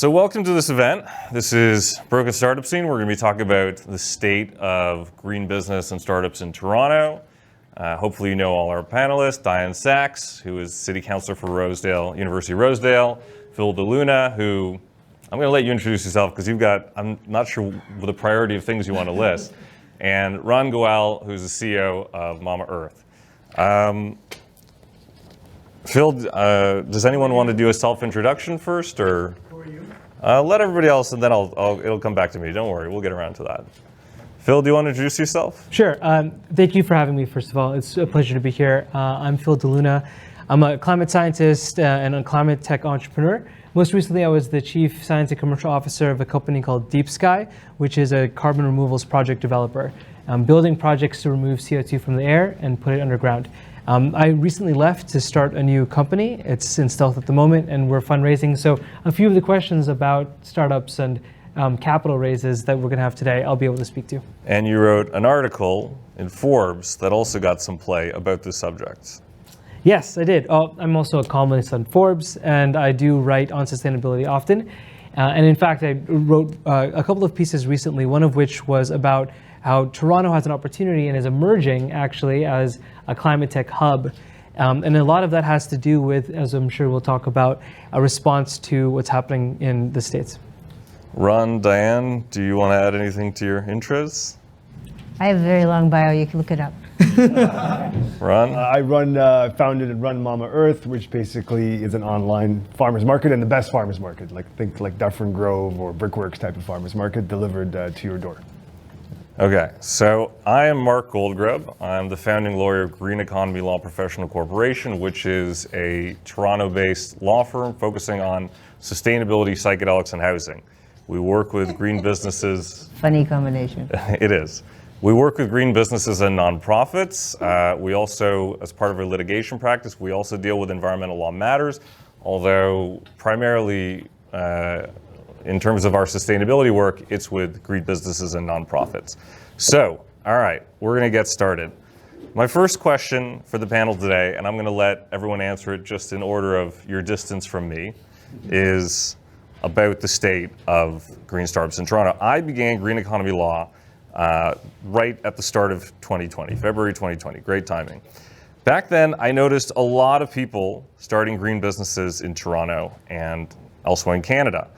So welcome to this event. This is Broken Startup Scene. We're going to be talking about the state of green business and startups in Toronto. Hopefully you know all our panelists, Diane Sachs, who is City Councillor for Rosedale, University of Rosedale, Phil DeLuna, who, I'm going to let you introduce yourself because you've got, I'm not sure the priority of things you want to list, and Ron Goel, who's the CEO of Mama Earth. Phil, does anyone want to do a self-introduction first, or? Who are you? Let everybody else, and then it'll come back to me. Don't worry, we'll get around to that. Phil, do you want to introduce yourself? Sure. Thank you for having me, first of all. It's a pleasure to be here. I'm Phil DeLuna. I'm a climate scientist and a climate tech entrepreneur. Most recently, I was the Chief Science and Commercial Officer of a company called Deep Sky, which is a carbon removals project developer, building projects to remove CO2 from the air and put it underground. I recently left to start a new company. It's in stealth at the moment, and we're fundraising. So a few of the questions about startups and capital raises that we're going to have today, I'll be able to speak to. And you wrote an article in Forbes that also got some play about this subject. Yes, I did. I'm also a columnist on Forbes, and I do write on sustainability often. And in fact, I wrote a couple of pieces recently, one of which was about how Toronto has an opportunity and is emerging actually as a climate tech hub. And a lot of that has to do with, as I'm sure we'll talk about, a response to what's happening in the States. Ron, Diane, do you want to add anything to your intros? I have a very long bio, you can look it up. Ron? I founded and run Mama Earth, which basically is an online farmers market, and the best farmers market, think like Dufferin Grove or Brickworks type of farmers market delivered to your door. Okay, so I am Mark Goldgrub. I'm the founding lawyer of Green Economy Law Professional Corporation, which is a Toronto-based law firm focusing on sustainability, psychedelics, and housing. We work with green businesses. Funny combination. It is. We work with green businesses and nonprofits. We also, as part of our litigation practice, we also deal with environmental law matters, although primarily in terms of our sustainability work, it's with green businesses and nonprofits. So, all right, we're going to get started. My first question for the panel today, and I'm going to let everyone answer it just in order of your distance from me, is about the state of green startups in Toronto. I began green economy law right at the start of 2020, February 2020, great timing. Back then, I noticed a lot of people starting green businesses in Toronto and elsewhere in Canada.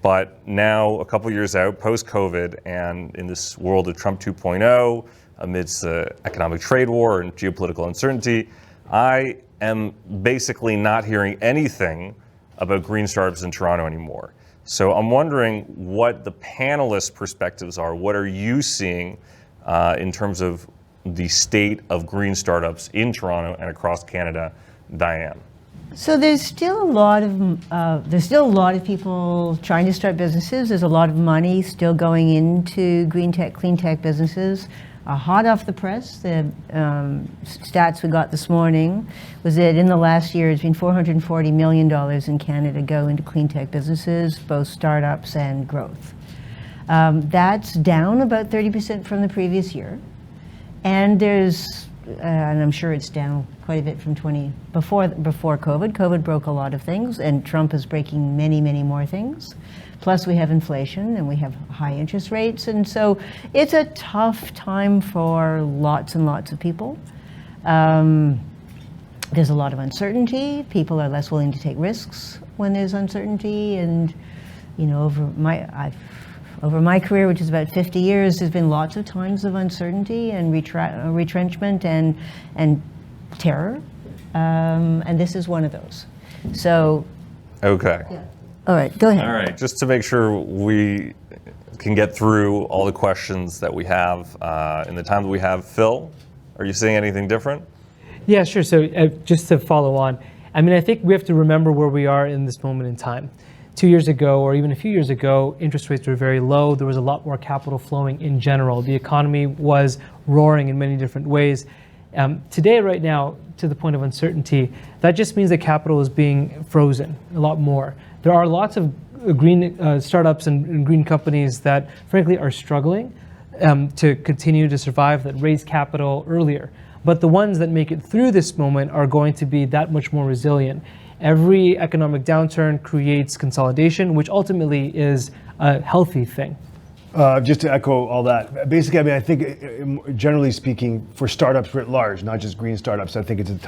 But now, a couple years out, post-COVID, and in this world of Trump 2.0, amidst the economic trade war and geopolitical uncertainty, I am basically not hearing anything about green startups in Toronto anymore. So I'm wondering what the panelists' perspectives are. What are you seeing in terms of the state of green startups in Toronto and across Canada? Diane. So there's still a lot of people trying to start businesses. There's a lot of money still going into green tech, clean tech businesses. Hot off the press, the stats we got this morning was that in the last year, it's been $440 million in Canada go into clean tech businesses, both startups and growth. That's down about 30% from the previous year. And there's, and I'm sure it's down quite a bit from before COVID. COVID broke a lot of things, and Trump is breaking many, many more things. Plus we have inflation and we have high interest rates. And so it's a tough time for lots and lots of people. There's a lot of uncertainty. People are less willing to take risks when there's uncertainty. And, you know, over my career, which is about 50 years, there's been lots of times of uncertainty and retrenchment and terror. And this is one of those. So. Okay. Yeah. All right, go ahead. All right, just to make sure we can get through all the questions that we have in the time that we have. Phil, are you seeing anything different? Yeah, sure. So just to follow on, I mean, I think we have to remember where we are in this moment in time. 2 years ago, or even a few years ago, interest rates were very low. There was a lot more capital flowing in general. The economy was roaring in many different ways. Today, right now, to the point of uncertainty, that just means that capital is being frozen a lot more. There are lots of green startups and green companies that, frankly, are struggling to continue to survive, that raise capital earlier. But the ones that make it through this moment are going to be that much more resilient. every economic downturn creates consolidation, which ultimately is a healthy thing. Just to echo all that, basically, I mean, I think generally speaking, for startups writ large, not just green startups, I think it's a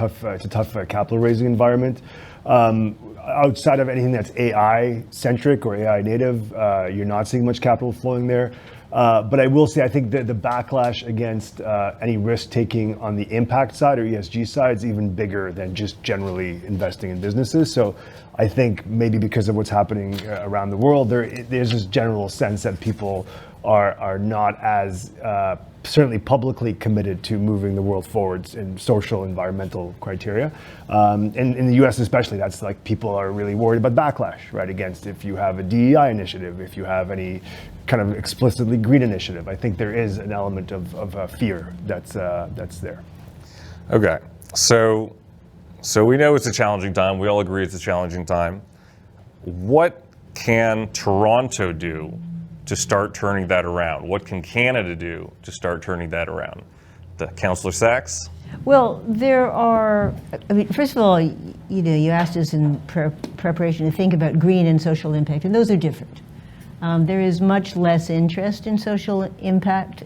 tough capital raising environment. Outside of anything that's AI centric or AI native, you're not seeing much capital flowing there. But I will say, I think that the backlash against any risk taking on the impact side or ESG side is even bigger than just generally investing in businesses. So I think maybe because of what's happening around the world, there's this general sense that people are not as certainly publicly committed to moving the world forwards in social, environmental criteria. And in the US especially, that's like people are really worried about backlash, right, against if you have a DEI initiative, if you have any kind of explicitly green initiative. I think there is an element of fear that's there. Okay, so we know it's a challenging time. We all agree it's a challenging time. What can Toronto do to start turning that around? What can Canada do to start turning that around? Councillor Sachs? Well, there are, I mean, first of all, you asked us in preparation to think about green and social impact, and those are different. There is much less interest in social impact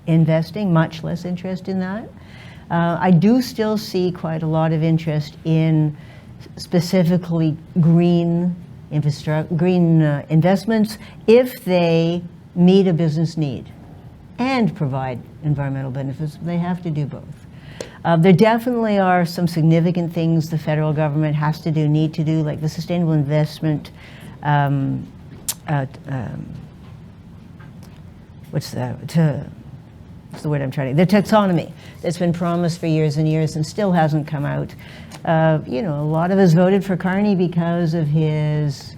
investing, much less interest in that. I do still see quite a lot of interest in specifically green investments if they meet a business need and provide environmental benefits. They have to do both. There definitely are some significant things the federal government has to do, need to do, like the sustainable investment. What's the word I'm trying to? The taxonomy that's been promised for years and years and still hasn't come out. A lot of us voted for Carney because of his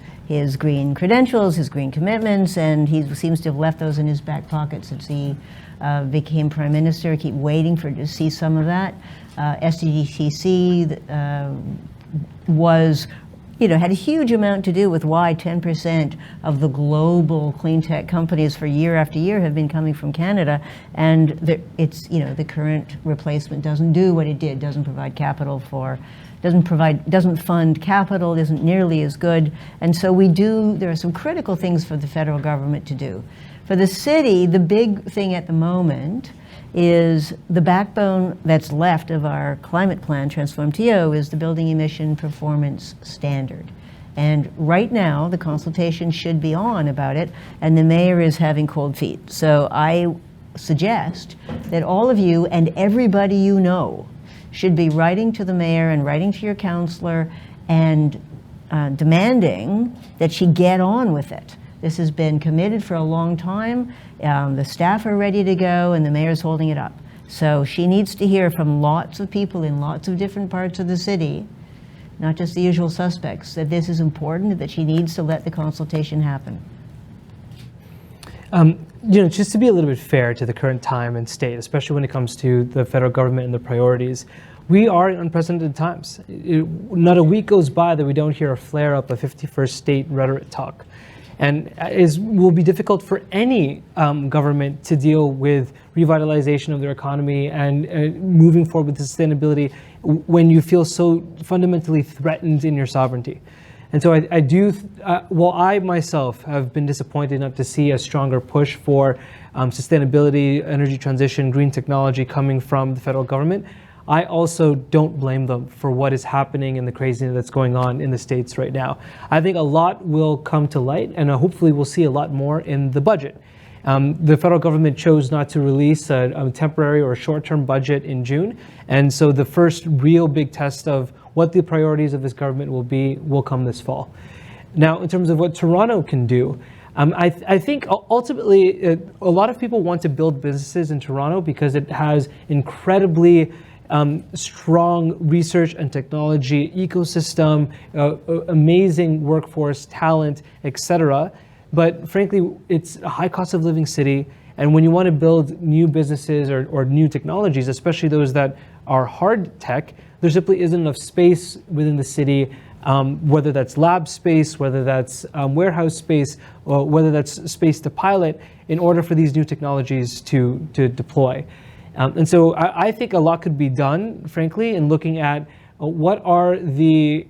green credentials, his green commitments, and he seems to have left those in his back pocket since he became prime minister. I keep waiting to see some of that. SDTC was, had a huge amount to do with why 10% of the global clean tech companies for year after year have been coming from Canada, and the current replacement doesn't do what it did, doesn't provide capital doesn't fund capital, isn't nearly as good, and so there are some critical things for the federal government to do. For the city, the big thing at the moment is the backbone that's left of our climate plan, Transform TO, is the building emission performance standard. And right now, the consultation should be on about it, and the mayor is having cold feet. So I suggest that all of you and everybody you know should be writing to the mayor and writing to your councillor and demanding that she get on with it. This has been committed for a long time. The staff are ready to go, and the mayor's holding it up. So she needs to hear from lots of people in lots of different parts of the city, not just the usual suspects, that this is important, that she needs to let the consultation happen. Just to be a little bit fair to the current time and state, especially when it comes to the federal government and the priorities, we are in unprecedented times. Not a week goes by that we don't hear a flare-up of 51st state rhetoric talk. And it will be difficult for any government to deal with revitalization of their economy and moving forward with sustainability when you feel so fundamentally threatened in your sovereignty. And so I myself have been disappointed not to see a stronger push for sustainability, energy transition, green technology coming from the federal government. I also don't blame them for what is happening and the craziness that's going on in the States right now. I think a lot will come to light, and hopefully we'll see a lot more in the budget. The federal government chose not to release a temporary or short-term budget in June, and so the first real big test of what the priorities of this government will come this fall. Now, in terms of what Toronto can do, I think ultimately a lot of people want to build businesses in Toronto because it has incredibly strong research and technology ecosystem, amazing workforce, talent, etc. But frankly, it's a high cost of living city. And when you want to build new businesses or new technologies, especially those that are hard tech, there simply isn't enough space within the city, whether that's lab space, whether that's warehouse space, or whether that's space to pilot, in order for these new technologies to deploy. And so I think a lot could be done, frankly, in looking at what are the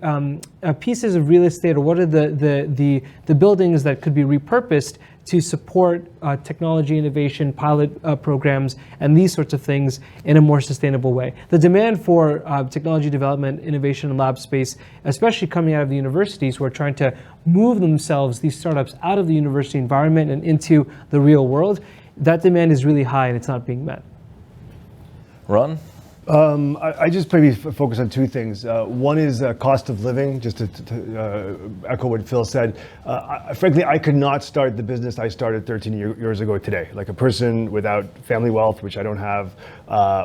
pieces of real estate, or what are the buildings that could be repurposed to support technology innovation, pilot programs, and these sorts of things in a more sustainable way. The demand for technology development, innovation, and lab space, especially coming out of the universities who are trying to move themselves, these startups, out of the university environment and into the real world, that demand is really high and it's not being met. Ron? I just maybe focus on two things. One is cost of living, just to echo what Phil said. Frankly, I could not start the business I started 13 years ago today. Like a person without family wealth, which I don't have,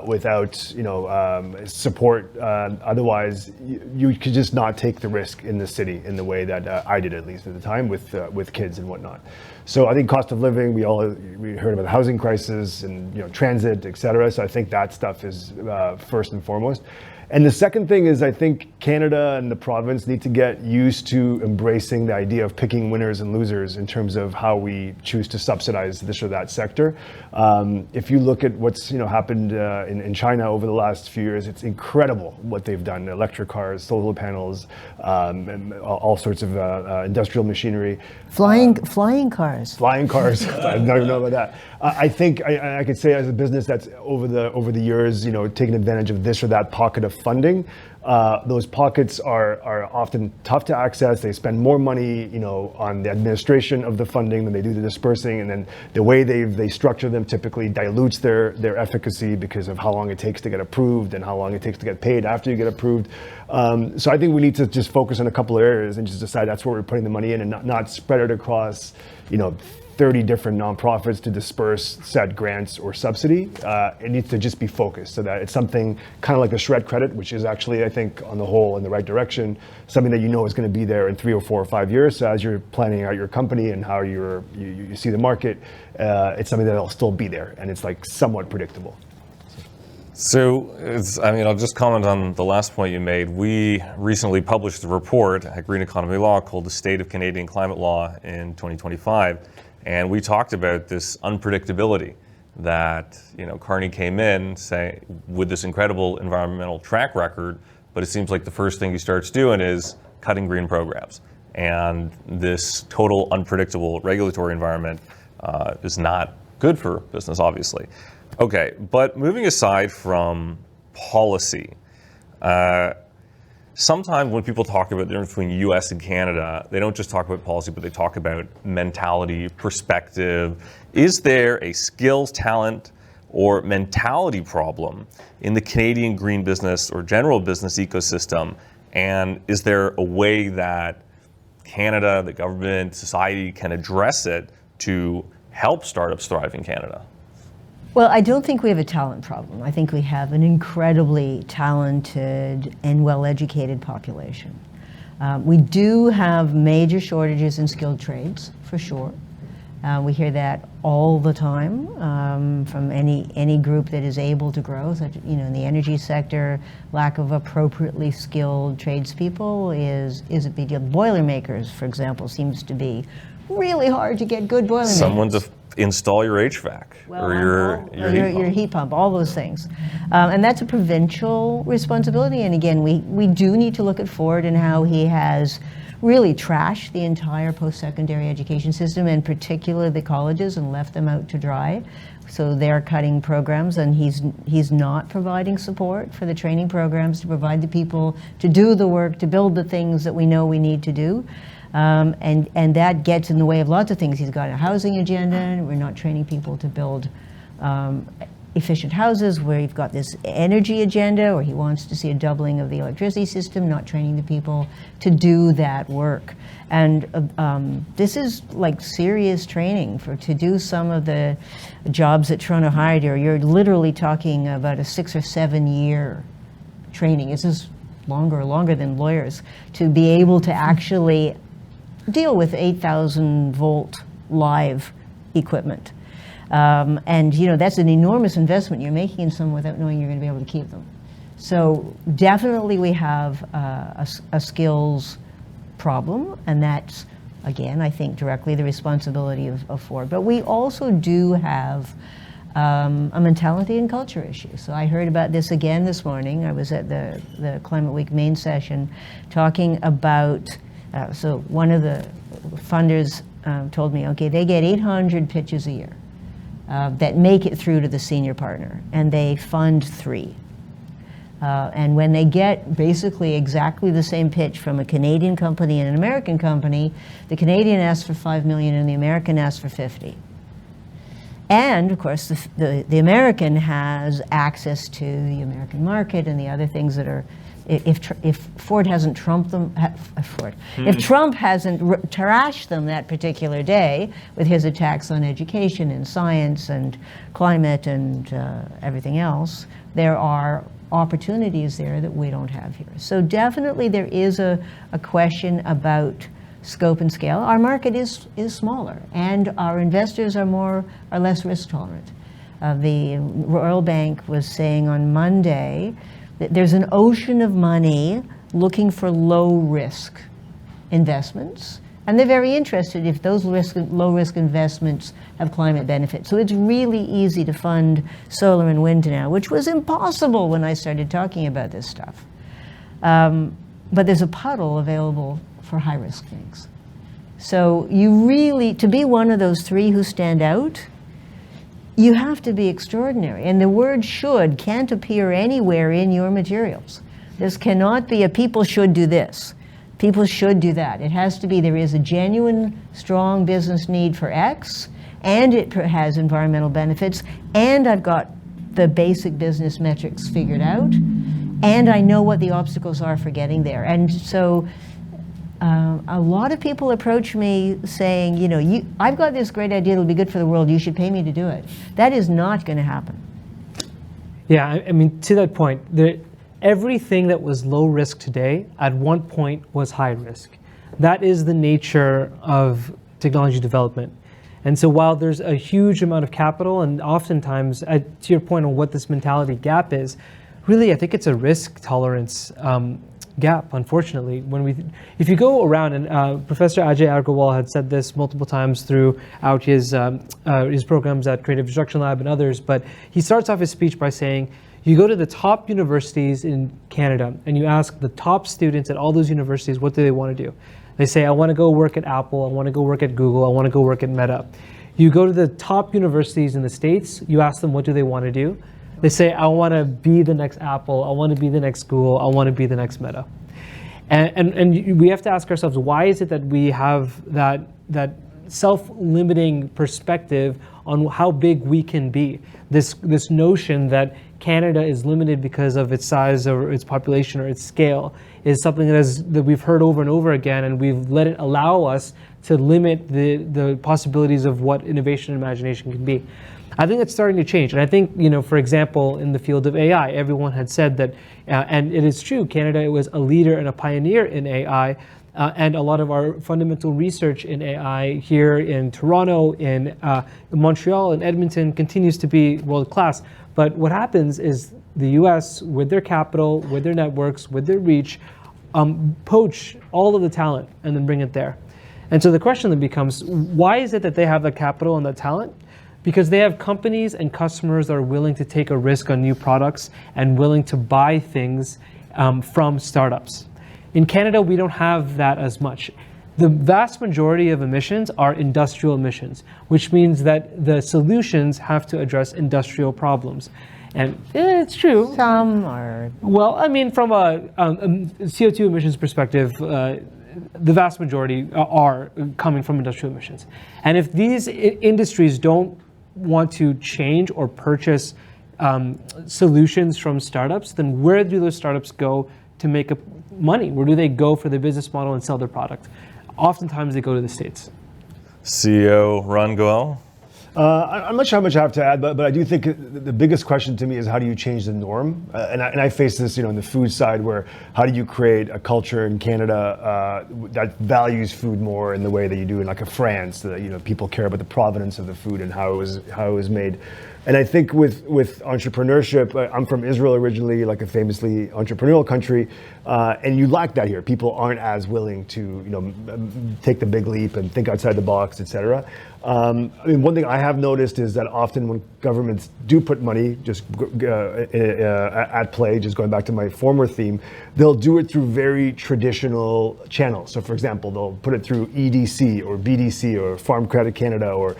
without support. Otherwise, you could just not take the risk in the city in the way that I did, at least at the time, with kids and whatnot. So I think cost of living, we heard about the housing crisis and transit, et cetera. So I think that stuff is first and foremost. And the second thing is I think Canada and the province need to get used to embracing the idea of picking winners and losers in terms of how we choose to subsidize this or that sector. If you look at what's happened in China over the last few years, it's incredible what they've done. Electric cars, solar panels, and all sorts of industrial machinery. Flying cars. Flying cars. I don't even know about that. I think I could say as a business that's over the years, taking advantage of this or that pocket of funding. Those pockets are often tough to access. They spend more money, on the administration of the funding than they do the dispersing, and then the way they structure them typically dilutes their efficacy because of how long it takes to get approved and how long it takes to get paid after you get approved. So I think we need to just focus on a couple of areas and just decide that's where we're putting the money in, and not spread it across, 30 different nonprofits to disperse said grants or subsidy. It needs to just be focused so that it's something kind of like the SR&ED credit, which is actually, I think, on the whole in the right direction, something that is going to be there in 3 or 4 or 5 years. So as you're planning out your company and how you see the market, it's something that'll still be there, and it's like somewhat predictable. So, I'll just comment on the last point you made. We recently published a report at Green Economy Law called The State of Canadian Climate Law in 2025. And we talked about this unpredictability that, Carney came in with this incredible environmental track record, but it seems like the first thing he starts doing is cutting green programs. And this total unpredictable regulatory environment is not good for business, obviously. Okay, but moving aside from policy, sometimes when people talk about the difference between US and Canada, they don't just talk about policy, but they talk about mentality, perspective. Is there a skills, talent, or mentality problem in the Canadian green business or general business ecosystem? And is there a way that Canada, the government, society can address it to help startups thrive in Canada? Well, I don't think we have a talent problem. I think we have an incredibly talented and well-educated population. We do have major shortages in skilled trades, for sure. We hear that all the time from any group that is able to grow, such in the energy sector. Lack of appropriately skilled tradespeople is a big deal. Boilermakers, for example, seems to be really hard to get good boilermakers. Someone to install your HVAC or your heat pump, all those things. And that's a provincial responsibility. And again, we do need to look at Ford and how he has really trashed the entire post-secondary education system, and particularly the colleges, and left them out to dry. So they're cutting programs, and he's not providing support for the training programs to provide the people to do the work, to build the things that we know we need to do. And that gets in the way of lots of things. He's got a housing agenda, and we're not training people to build efficient houses, where you've got this energy agenda where he wants to see a doubling of the electricity system, not training the people to do that work. And this is like serious training to do some of the jobs that Toronto hired here. You're literally talking about a 6 or 7 year training. This is longer than lawyers, to be able to actually deal with 8,000 volt live equipment. And that's an enormous investment you're making in someone without knowing you're going to be able to keep them. So definitely we have a skills problem, and that's, again, I think directly the responsibility of Ford. But we also do have a mentality and culture issue. So I heard about this again this morning. I was at the Climate Week main session talking about, so one of the funders told me, okay, they get 800 pitches a year that make it through to the senior partner, and they fund 3. And when they get basically exactly the same pitch from a Canadian company and an American company, the Canadian asks for 5 million and the American asks for 50. And of course, the American has access to the American market and the other things that are, if Ford hasn't trumped them, if Trump hasn't trashed them that particular day with his attacks on education and science and climate and everything else, there are opportunities there that we don't have here. So definitely there is a question about scope and scale. Our market is smaller, and our investors are less risk tolerant. The Royal Bank was saying on Monday that there's an ocean of money looking for low risk investments, and they're very interested if those low risk investments have climate benefits. So it's really easy to fund solar and wind now, which was impossible when I started talking about this stuff. But there's a puddle available for high risk things. So you really, to be one of those 3 who stand out, you have to be extraordinary. And the word should can't appear anywhere in your materials. This cannot be a people should do this. People should do that. It has to be there is a genuine, strong business need for X, and it has environmental benefits, and I've got the basic business metrics figured out, and I know what the obstacles are for getting there. And so a lot of people approach me saying, you know, I've got this great idea that'll be good for the world, you should pay me to do it. That is not going to happen. Yeah, I mean, to that point, everything that was low risk today at one point was high risk. That is the nature of technology development. And so while there's a huge amount of capital, and oftentimes, to your point on what this mentality gap is, really I think it's a risk tolerance gap, unfortunately. If you go around, and Professor Ajay Agarwal had said this multiple times throughout his programs at Creative Destruction Lab and others, but he starts off his speech by saying, you go to the top universities in Canada and you ask the top students at all those universities, what do they want to do? They say, I want to go work at Apple, I want to go work at Google, I want to go work at Meta. You go to the top universities in the States, you ask them, what do they want to do? They say, I want to be the next Apple, I want to be the next Google, I want to be the next Meta. And we have to ask ourselves, why is it that we have that self-limiting perspective on how big we can be? This notion that Canada is limited because of its size or its population or its scale is something that we've heard over and over again, and we've let it allow us to limit the possibilities of what innovation and imagination can be. I think it's starting to change. And I think, for example, in the field of AI, everyone had said that, and it is true, Canada was a leader and a pioneer in AI, and a lot of our fundamental research in AI here in Toronto, in Montreal, and Edmonton continues to be world class. But what happens is the US, with their capital, with their networks, with their reach, poach all of the talent and then bring it there. And so the question then becomes, why is it that they have the capital and the talent? Because they have companies and customers that are willing to take a risk on new products and willing to buy things from startups. In Canada, we don't have that as much. The vast majority of emissions are industrial emissions, which means that the solutions have to address industrial problems. And it's true. Some are. Well, I mean, from a CO2 emissions perspective, the vast majority are coming from industrial emissions. And if these industries don't want to change or purchase solutions from startups, then where do those startups go to make money? Where do they go for their business model and sell their product? Oftentimes they go to the States. CEO Ron Goel. I'm not sure how much I have to add, but I do think the biggest question to me is how do you change the norm? And I face this, in the food side, where how do you create a culture in Canada that values food more in the way that you do in like a France, that people care about the provenance of the food and how it was made. And I think with entrepreneurship, I'm from Israel originally, like a famously entrepreneurial country, and you lack that here. People aren't as willing to, take the big leap and think outside the box, et cetera. I mean, one thing I have noticed is that often when governments do put money just at play, just going back to my former theme, they'll do it through very traditional channels. So for example, they'll put it through EDC or BDC or Farm Credit Canada, or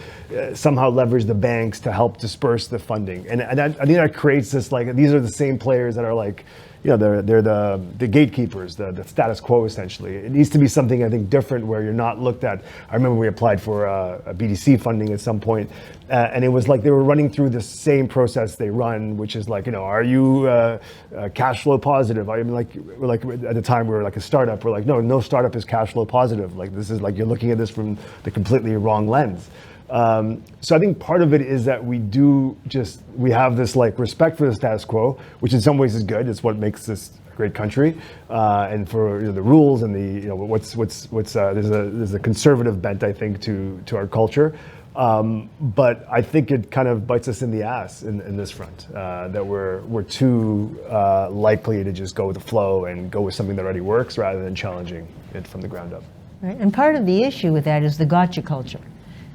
somehow leverage the banks to help disperse the funding. And I think that creates this, like, these are the same players that are like, they're the gatekeepers, the status quo essentially. It needs to be something, I think, different, where you're not looked at. I remember we applied for a BDC funding at some point, and it was like they were running through the same process they run, which is like, are you cash flow positive? I mean, we're like at the time we were like a startup. We're like, no startup is cash flow positive. Like, this is like, you're looking at this from the completely wrong lens. So I think part of it is that we have this like respect for the status quo, which in some ways is good. It's what makes this a great country, and for the rules and there's a conservative bent, I think, to our culture. But I think it kind of bites us in the ass in this front, that we're too likely to just go with the flow and go with something that already works rather than challenging it from the ground up. Right. And part of the issue with that is the gotcha culture.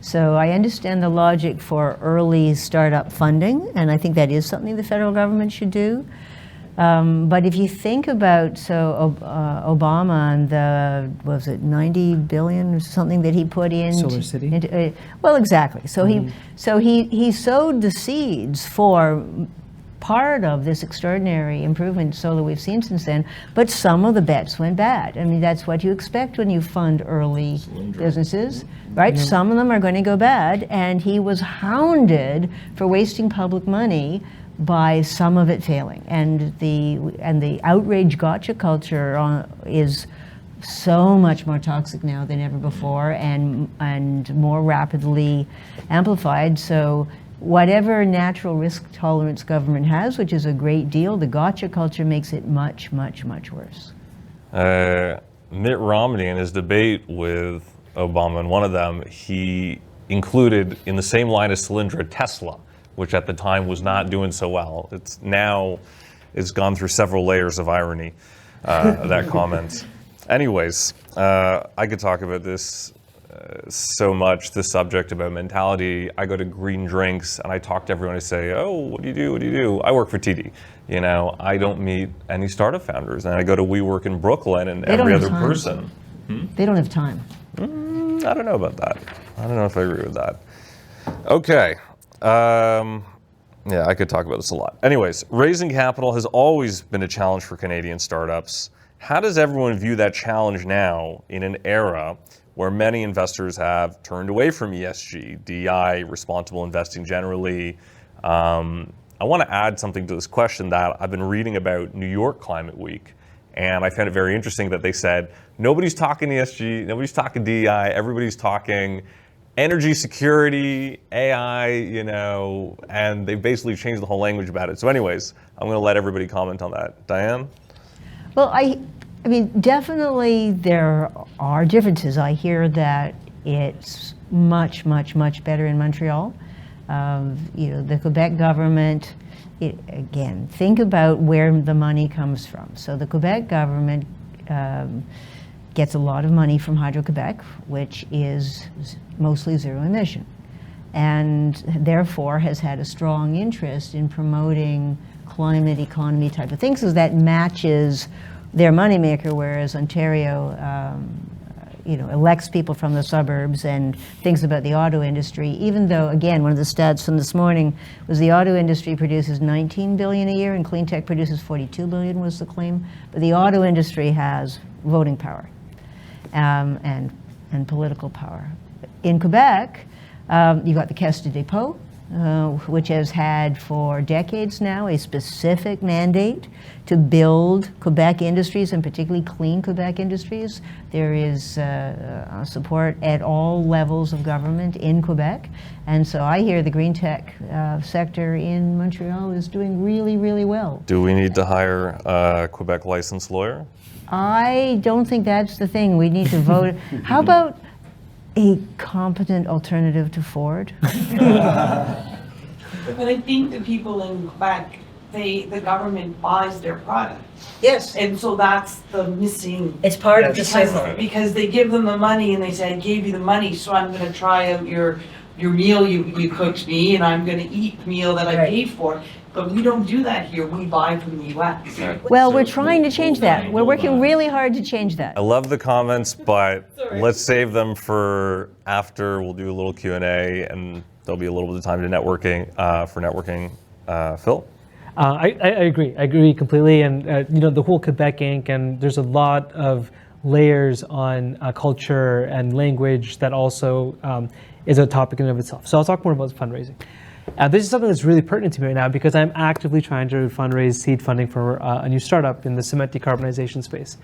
So I understand the logic for early startup funding, and I think that is something the federal government should do. But if you think about, Obama and the, was it 90 billion or something that he put in? Solar City? Well, exactly. So he sowed the seeds for part of this extraordinary improvement in solar we've seen since then, but some of the bets went bad. I mean, that's what you expect when you fund early businesses, right? Mm-hmm. Some of them are going to go bad, and he was hounded for wasting public money by some of it failing. And the outrage gotcha culture is so much more toxic now than ever before, and more rapidly amplified. So whatever natural risk tolerance government has, which is a great deal, the gotcha culture makes it much, much, much worse. Mitt Romney, in his debate with Obama, and one of them, he included in the same line as Solyndra Tesla, which at the time was not doing so well. It's gone through several layers of irony, that comment. Anyways, I could talk about this so much, this subject about mentality. I go to green drinks and I talk to everyone. I say, oh, what do you do? What do you do? I work for TD. I don't meet any startup founders. And I go to WeWork in Brooklyn, and every other person. They don't have time. I don't know about that. I don't know if I agree with that. Okay. Yeah, I could talk about this a lot. Anyways, raising capital has always been a challenge for Canadian startups. How does everyone view that challenge now in an era where many investors have turned away from ESG, DEI, responsible investing generally? I want to add something to this question that I've been reading about New York Climate Week, and I found it very interesting that they said, nobody's talking ESG, nobody's talking DEI, everybody's talking energy security, AI, and they basically changed the whole language about it. So anyways, I'm going to let everybody comment on that. Diane? Well, I mean, definitely there are differences. I hear that it's much, much, much better in Montreal. The Quebec government, again, think about where the money comes from. So the Quebec government gets a lot of money from Hydro-Quebec, which is mostly zero emission, and therefore has had a strong interest in promoting climate economy type of things, so that matches their moneymaker, whereas Ontario elects people from the suburbs and thinks about the auto industry, even though, again, one of the stats from this morning was the auto industry produces 19 billion a year and clean tech produces 42 billion was the claim, but the auto industry has voting power and political power. In Quebec, you've got the Caisse de dépôt, which has had for decades now a specific mandate to build Quebec industries, and particularly clean Quebec industries. There is support at all levels of government in Quebec. And so I hear the green tech sector in Montreal is doing really, really well. Do we need to hire a Quebec licensed lawyer? I don't think that's the thing. We need to vote. How about a competent alternative to Ford? But I think the people in Quebec, the government buys their product. Yes, And so that's the missing. it's part of the Because, circle. because they give them the money and they say, I gave you the money, so I'm gonna try out your meal you cooked me, and I'm gonna eat the meal that I Right. paid for. But we don't do that here, we buy from the US. Well, we're trying to change that. We're working really hard to change that. I love the comments, but Sorry. let's save them for after. We'll do a little Q&A, and there'll be a little bit of time to networking for networking. Phil? I agree. I agree completely. And the whole Quebec Inc. and there's a lot of layers on culture and language that also is a topic in and of itself. So I'll talk more about fundraising. This is something that's really pertinent to me right now because I'm actively trying to fundraise seed funding for a new startup in the cement decarbonization space.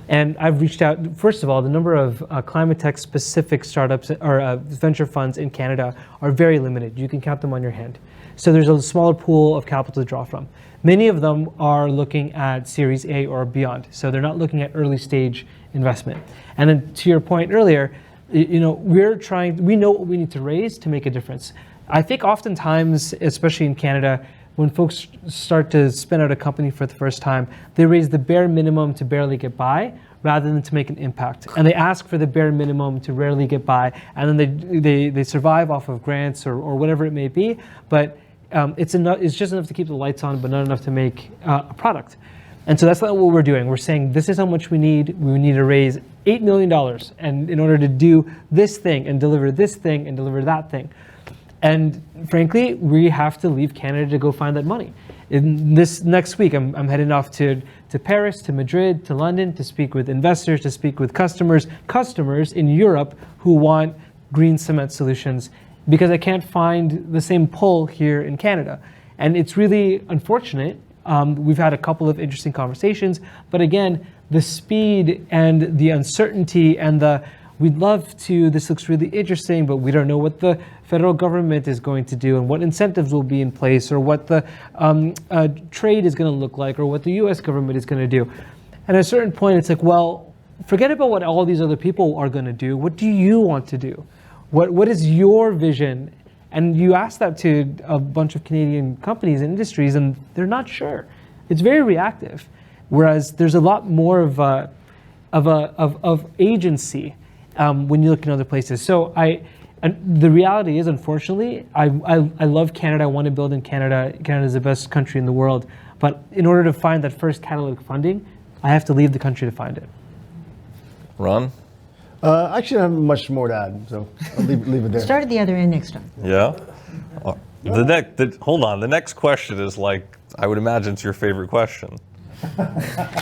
And I've reached out, first of all, the number of climate tech specific startups or venture funds in Canada are very limited. You can count them on your hand. So there's a smaller pool of capital to draw from. Many of them are looking at Series A or beyond. So they're not looking at early stage investment. And then to your point earlier, we know what we need to raise to make a difference. I think oftentimes, especially in Canada, when folks start to spin out a company for the first time, they raise the bare minimum to barely get by rather than to make an impact. And they ask for the bare minimum to rarely get by, and then they survive off of grants or whatever it may be, but it's just enough to keep the lights on, but not enough to make a product. And so that's not what we're doing. We're saying this is how much we need. We need to raise $8 million and in order to do this thing and deliver this thing and deliver that thing. And frankly, we have to leave Canada to go find that money. In this next week, I'm heading off to Paris, to Madrid, to London to speak with investors, to speak with customers in Europe who want green cement solutions because I can't find the same pull here in Canada. And it's really unfortunate. We've had a couple of interesting conversations, but again, the speed and the uncertainty and we'd love to, this looks really interesting, but we don't know what the federal government is going to do and what incentives will be in place or what the trade is going to look like or what the US government is going to do. And at a certain point, it's like, well, forget about what all these other people are going to do. What do you want to do? What is your vision? And you ask that to a bunch of Canadian companies and industries, and they're not sure. It's very reactive, whereas there's a lot more of agency when you look in other places. So the reality is, unfortunately, I love Canada. I want to build in Canada. Canada is the best country in the world. But in order to find that first catalytic funding, I have to leave the country to find it. Ron? Actually, I have much more to add, so I'll leave it there. Start at the other end next time. Yeah? Hold on. The next question is I would imagine it's your favorite question.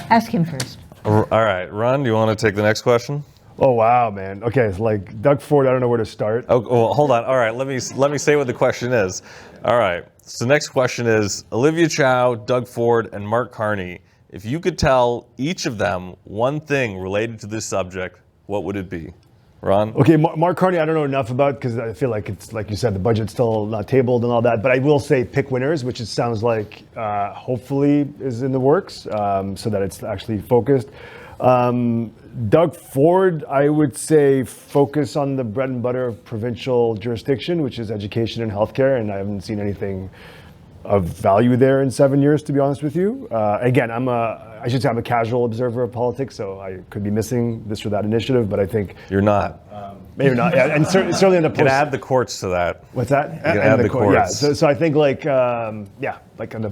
Ask him first. All right. Ron, do you want to take the next question? Oh, wow, man. Okay, it's like Doug Ford, I don't know where to start. Oh, well, hold on. All right, let me say what the question is. All right, so the next question is, Olivia Chow, Doug Ford, and Mark Carney, if you could tell each of them one thing related to this subject, what would it be? Ron? Okay, Mark Carney, I don't know enough about because I feel like it's, like you said, the budget's still not tabled and all that, but I will say pick winners, which it sounds like hopefully is in the works so that it's actually focused. Doug Ford, I would say focus on the bread and butter of provincial jurisdiction, which is education and healthcare, and I haven't seen anything of value there in 7 years, to be honest with you. Again, I'm a casual observer of politics, so I could be missing this or that initiative, but I think... You're not. Maybe not, yeah, and certainly in the You can add the courts to that. What's that? You can add the courts. Yeah, so I think like on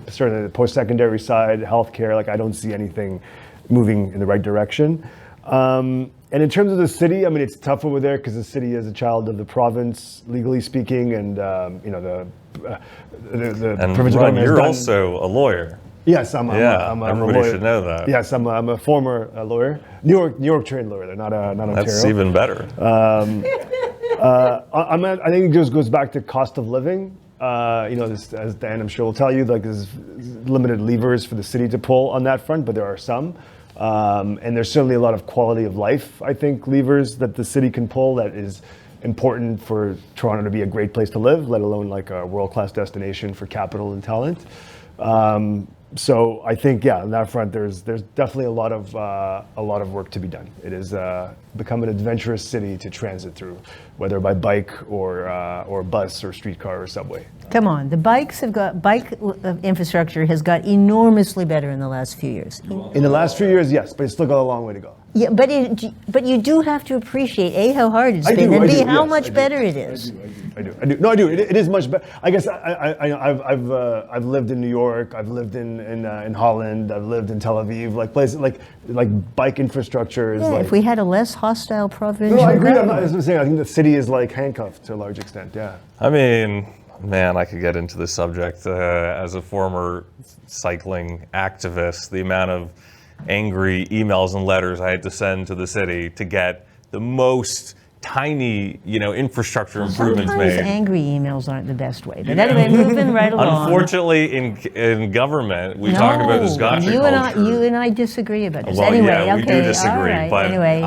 certainly the post-secondary side, healthcare, I don't see anything moving in the right direction. And in terms of the city, I mean, it's tough over there because the city is a child of the province, legally speaking, and the provincial Ron, government has you're done. also a lawyer. Yes, I'm a everybody lawyer. should know that. Yes, I'm a former lawyer, New York trained lawyer. They're not Ontario. That's even better. I think it just goes back to cost of living. This, as Dan, I'm sure will tell you, there's limited levers for the city to pull on that front, but there are some. And there's certainly a lot of quality of life, I think, levers that the city can pull that is important for Toronto to be a great place to live, let alone a world-class destination for capital and talent. So I think, yeah, on that front, there's definitely a lot of work to be done. It has become an adventurous city to transit through, whether by bike or bus or streetcar or subway. Come on, the bike infrastructure has got enormously better in the last few years. In the last few years, yes, but it's still got a long way to go. Yeah, but you do have to appreciate A, how hard it's been, and B, how much better it is. I do. No, I do. It is much better. I guess I've lived in New York. I've lived in Holland. I've lived in Tel Aviv. Like places like bike infrastructure is Yeah, like. if we had a less hostile provincial No, I agree. government. I was saying. I think the city is like handcuffed to a large extent. Yeah. I mean, man, I could get into this subject as a former cycling activist. The amount of angry emails and letters I had to send to the city to get the most tiny, infrastructure improvements Sometimes made. angry emails aren't the best way. But anyway, moving right along. Unfortunately, in government, we talk about this gotcha you culture. you and I disagree about this. Well, anyway, yeah, we okay, do disagree, all right, but anyway.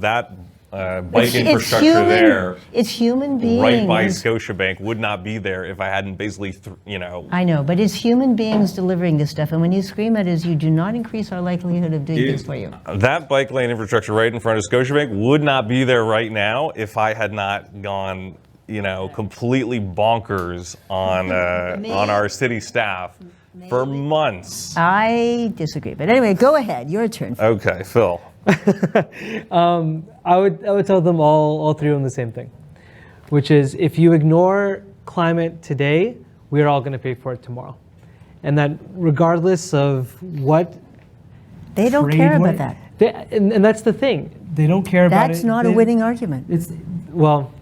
that bike infrastructure human, there, It's human beings. right by Scotiabank, would not be there if I hadn't basically, I know, but it's human beings delivering this stuff, and when you scream at us, you do not increase our likelihood of doing things for you. That bike lane infrastructure right in front of Scotiabank would not be there right now if I had not gone, completely bonkers on our city staff for months. I disagree, but anyway, go ahead. Your turn. Okay, Phil. I would tell them all three of them the same thing, which is if you ignore climate today, we are all going to pay for it tomorrow, and that regardless of what They don't trade care war- about that. and that's the thing. They don't care about it. That's not a winning argument. Well,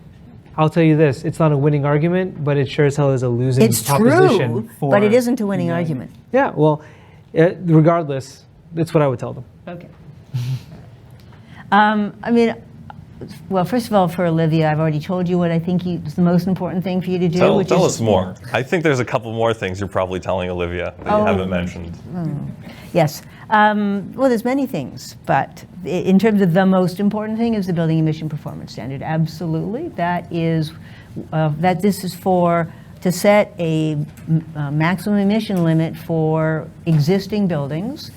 I'll tell you this: it's not a winning argument, but it sure as hell is a losing It's proposition. true, but it isn't a winning argument. Yeah. Well, regardless, that's what I would tell them. Okay. I mean, well, first of all, for Olivia, I've already told you what I think is the most important thing for you to do. Tell is, us more. I think there's a couple more things you're probably telling Olivia that you haven't mentioned. Yes. Well, there's many things, but in terms of the most important thing is the building emission performance standard. Absolutely. That is, this is to set a maximum emission limit for existing buildings,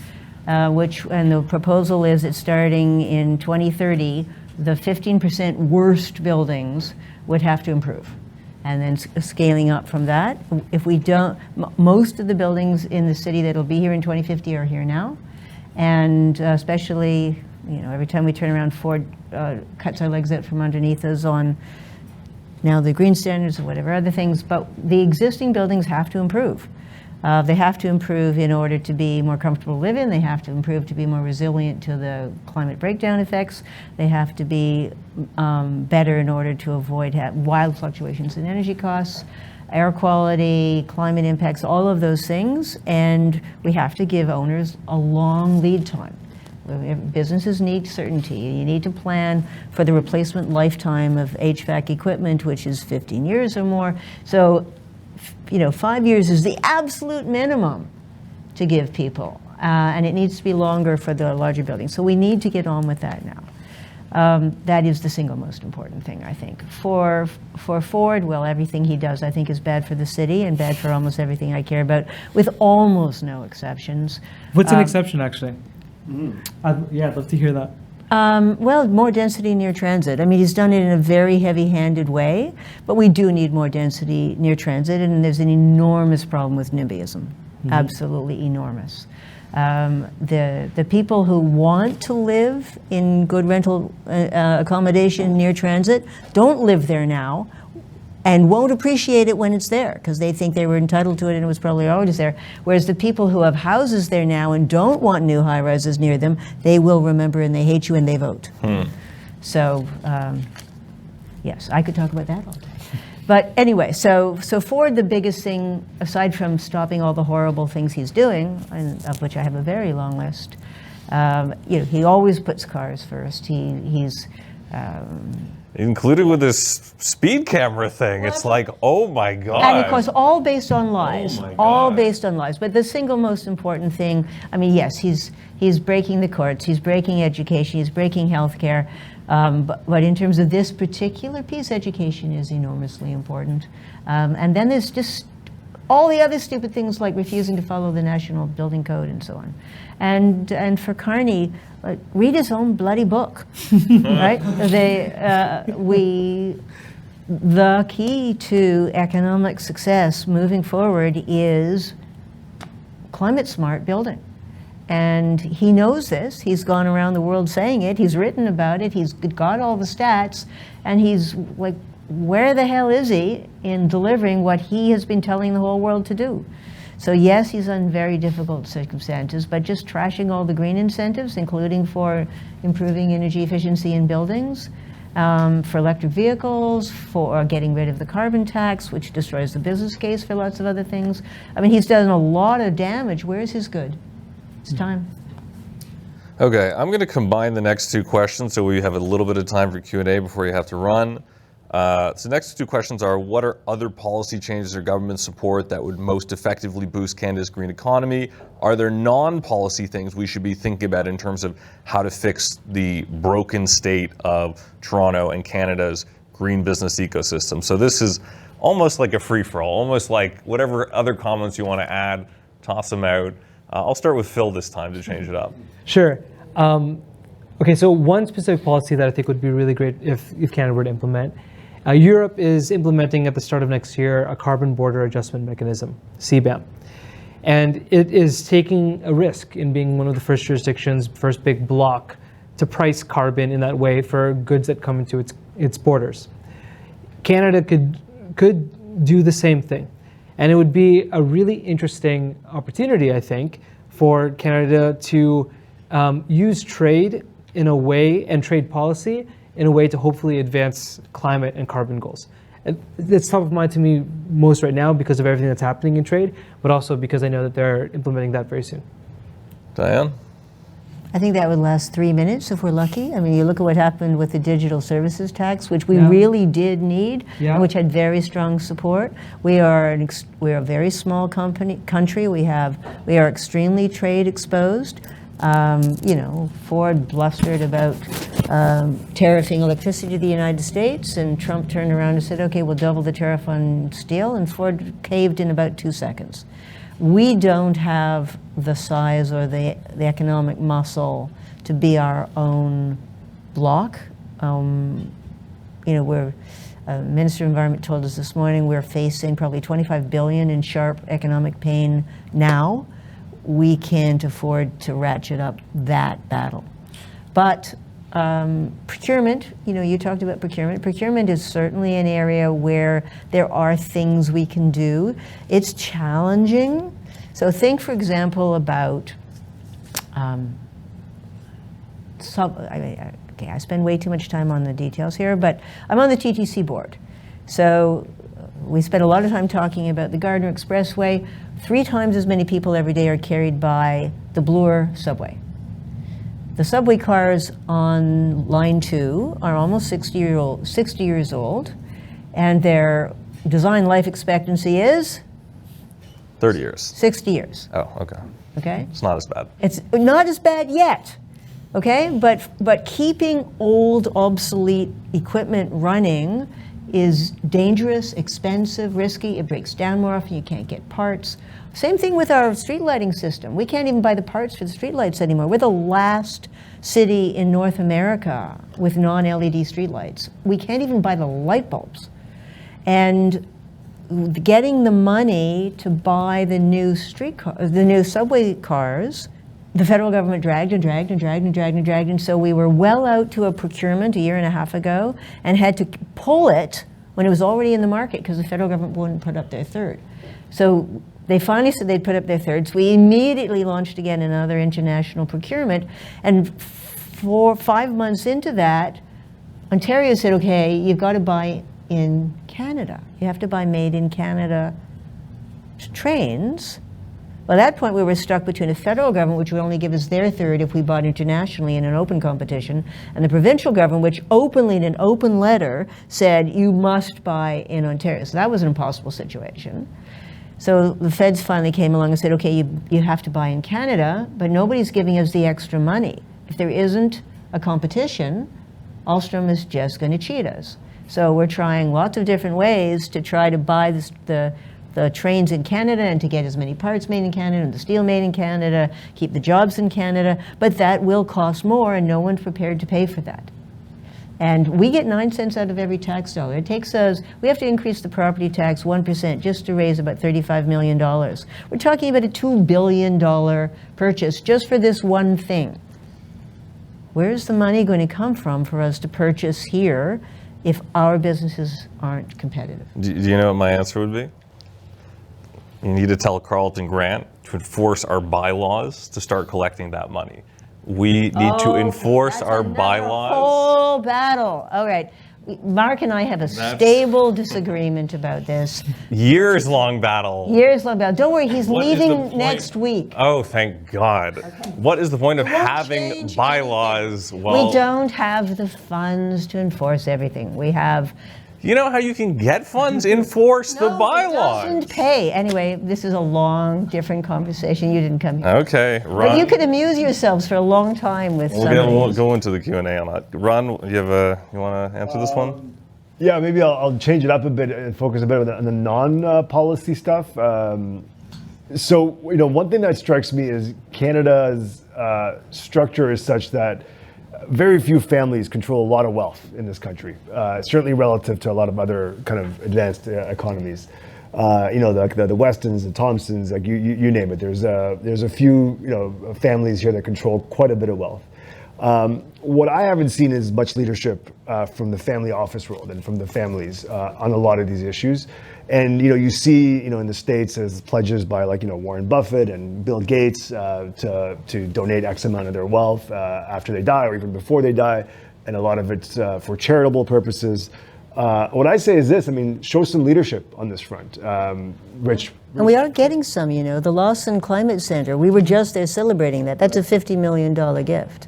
and the proposal is that starting in 2030, the 15% worst buildings would have to improve. And then scaling up from that. If we don't, most of the buildings in the city that'll be here in 2050 are here now. And especially, every time we turn around, Ford cuts our legs out from underneath us on now the green standards or whatever other things. But the existing buildings have to improve. They have to improve in order to be more comfortable to live in. They have to improve to be more resilient to the climate breakdown effects. They have to be better in order to avoid wild fluctuations in energy costs, air quality, climate impacts, all of those things. And we have to give owners a long lead time. Businesses need certainty. You need to plan for the replacement lifetime of HVAC equipment, which is 15 years or more. So 5 years is the absolute minimum to give people, and it needs to be longer for the larger buildings. So we need to get on with that now. That is the single most important thing, I think. For Ford, well, everything he does, I think, is bad for the city and bad for almost everything I care about, with almost no exceptions. What's an exception, actually? I'd love to hear that. Well, more density near transit. I mean, he's done it in a very heavy-handed way, but we do need more density near transit, and there's an enormous problem with NIMBYism, absolutely enormous. The people who want to live in good rental accommodation near transit don't live there now and won't appreciate it when it's there because they think they were entitled to it and it was probably always there. Whereas the people who have houses there now and don't want new high-rises near them, they will remember and they hate you and they vote. So, yes, I could talk about that all day. But anyway, so Ford, the biggest thing, aside from stopping all the horrible things he's doing, and of which I have a very long list, he always puts cars first. He's Included with this speed camera thing. It's like, oh my God. And of course, all based on lies. Oh my all God. based on lies. But the single most important thing, I mean, yes, he's breaking the courts, he's breaking education, he's breaking healthcare. But in terms of this particular piece, education is enormously important. And then there's just all the other stupid things like refusing to follow the National Building Code and so on. And for Carney, like, read his own bloody book, right? The key to economic success moving forward is climate smart building. And he knows this. He's gone around the world saying it. He's written about it. He's got all the stats. And he's like, where the hell is he in delivering what he has been telling the whole world to do? So yes, he's in very difficult circumstances, but just trashing all the green incentives, including for improving energy efficiency in buildings, for electric vehicles, for getting rid of the carbon tax, which destroys the business case for lots of other things. I mean, he's done a lot of damage. Where's his good? It's time. Okay, I'm going to combine the next two questions so we have a little bit of time for Q&A before you have to run. So the next two questions are, what are other policy changes or government support that would most effectively boost Canada's green economy? Are there non-policy things we should be thinking about in terms of how to fix the broken state of Toronto and Canada's green business ecosystem? So this is almost like a free-for-all, almost like whatever other comments you want to add, toss them out. I'll start with Phil this time to change it up. Sure. Okay, so one specific policy that I think would be really great if Canada were to implement, Europe is implementing at the start of next year a carbon border adjustment mechanism, CBAM. And it is taking a risk in being one of the first jurisdictions, first big bloc, to price carbon in that way for goods that come into its borders. Canada could do the same thing. And it would be a really interesting opportunity, I think, for Canada to use trade in a way, and trade policy in a way to hopefully advance climate and carbon goals. And it's top of mind to me most right now because of everything that's happening in trade, but also because I know that they're implementing that very soon. Diane? I think that would last 3 minutes if we're lucky. I mean, you look at what happened with the digital services tax, which we really did need, and which had very strong support. We are a very small country. We are extremely trade exposed. Ford blustered about tariffing electricity to the United States, and Trump turned around and said, okay, we'll double the tariff on steel, and Ford caved in about 2 seconds. We don't have the size or the economic muscle to be our own bloc. We're Minister of Environment told us this morning we're facing probably $25 billion in sharp economic pain now. We can't afford to ratchet up that battle. But procurement, you talked about procurement. Procurement is certainly an area where there are things we can do. It's challenging. So think, for example, about, I spend way too much time on the details here, but I'm on the TTC board. So we spent a lot of time talking about the Gardiner Expressway. 3 times as many people every day are carried by the Bloor subway. The subway cars on line 2 are almost 60 years old, and their design life expectancy is 30 years. 60 years. Oh, okay. Okay? It's not as bad. It's not as bad yet. Okay? But keeping old, obsolete equipment running is dangerous, expensive, risky. It breaks down more often. You can't get parts. Same thing with our street lighting system. We can't even buy the parts for the street lights anymore. We're the last city in North America with non-LED street lights. We can't even buy the light bulbs. And getting the money to buy the new subway cars, the federal government dragged and dragged and dragged and dragged and dragged. And so we were well out to a procurement a year and a half ago and had to pull it when it was already in the market because the federal government wouldn't put up their third. So they finally said they'd put up their third. So we immediately launched again another international procurement. And 5 months into that, Ontario said, okay, you've got to buy in Canada. You have to buy made in Canada trains. Well, at that point, we were stuck between the federal government, which would only give us their third if we bought internationally in an open competition, and the provincial government, which openly in an open letter said, you must buy in Ontario. So that was an impossible situation. So the feds finally came along and said, okay, you have to buy in Canada, but nobody's giving us the extra money. If there isn't a competition, Alstom is just going to cheat us. So we're trying lots of different ways to try to buy the the trains in Canada and to get as many parts made in Canada and the steel made in Canada, keep the jobs in Canada, but that will cost more and no one's prepared to pay for that. And we get 9 cents out of every tax dollar. It takes us, we have to increase the property tax 1% just to raise about $35 million. We're talking about a $2 billion purchase just for this one thing. Where's the money going to come from for us to purchase here if our businesses aren't competitive? Do you know what my answer would be? You need to tell Carlton Grant to enforce our bylaws to start collecting that money. We need to enforce our bylaws. Whole battle. All right. Mark and I have a stable disagreement about this. Years-long battle. Years-long battle. Don't worry, he's What is the leaving point? next week. Oh, thank God. Okay. What is the point of It won't having change bylaws? Well, We don't have the funds to enforce everything. We have... you know how you can get funds? Enforce the No, bylaws. it doesn't pay. Anyway, this is a long, different conversation. You didn't come here. Okay, But Ron. you could amuse yourselves for a long time with some of We'll these. go into the Q&A on that. Ron, you want to answer this one? Yeah, maybe I'll change it up a bit and focus a bit on the non-policy stuff. So, one thing that strikes me is Canada's structure is such that very few families control a lot of wealth in this country, certainly relative to a lot of other kind of advanced economies. Like the Westons, the Thompsons, like you name it. There's a few families here that control quite a bit of wealth. What I haven't seen is much leadership from the family office world and from the families on a lot of these issues. And you see in the States as pledges by Warren Buffett and Bill Gates to donate X amount of their wealth after they die or even before they die, and a lot of it's for charitable purposes. What I say is this: show some leadership on this front, Rich. And we are getting some, the Lawson Climate Center. We were just there celebrating that. That's a $50 million gift.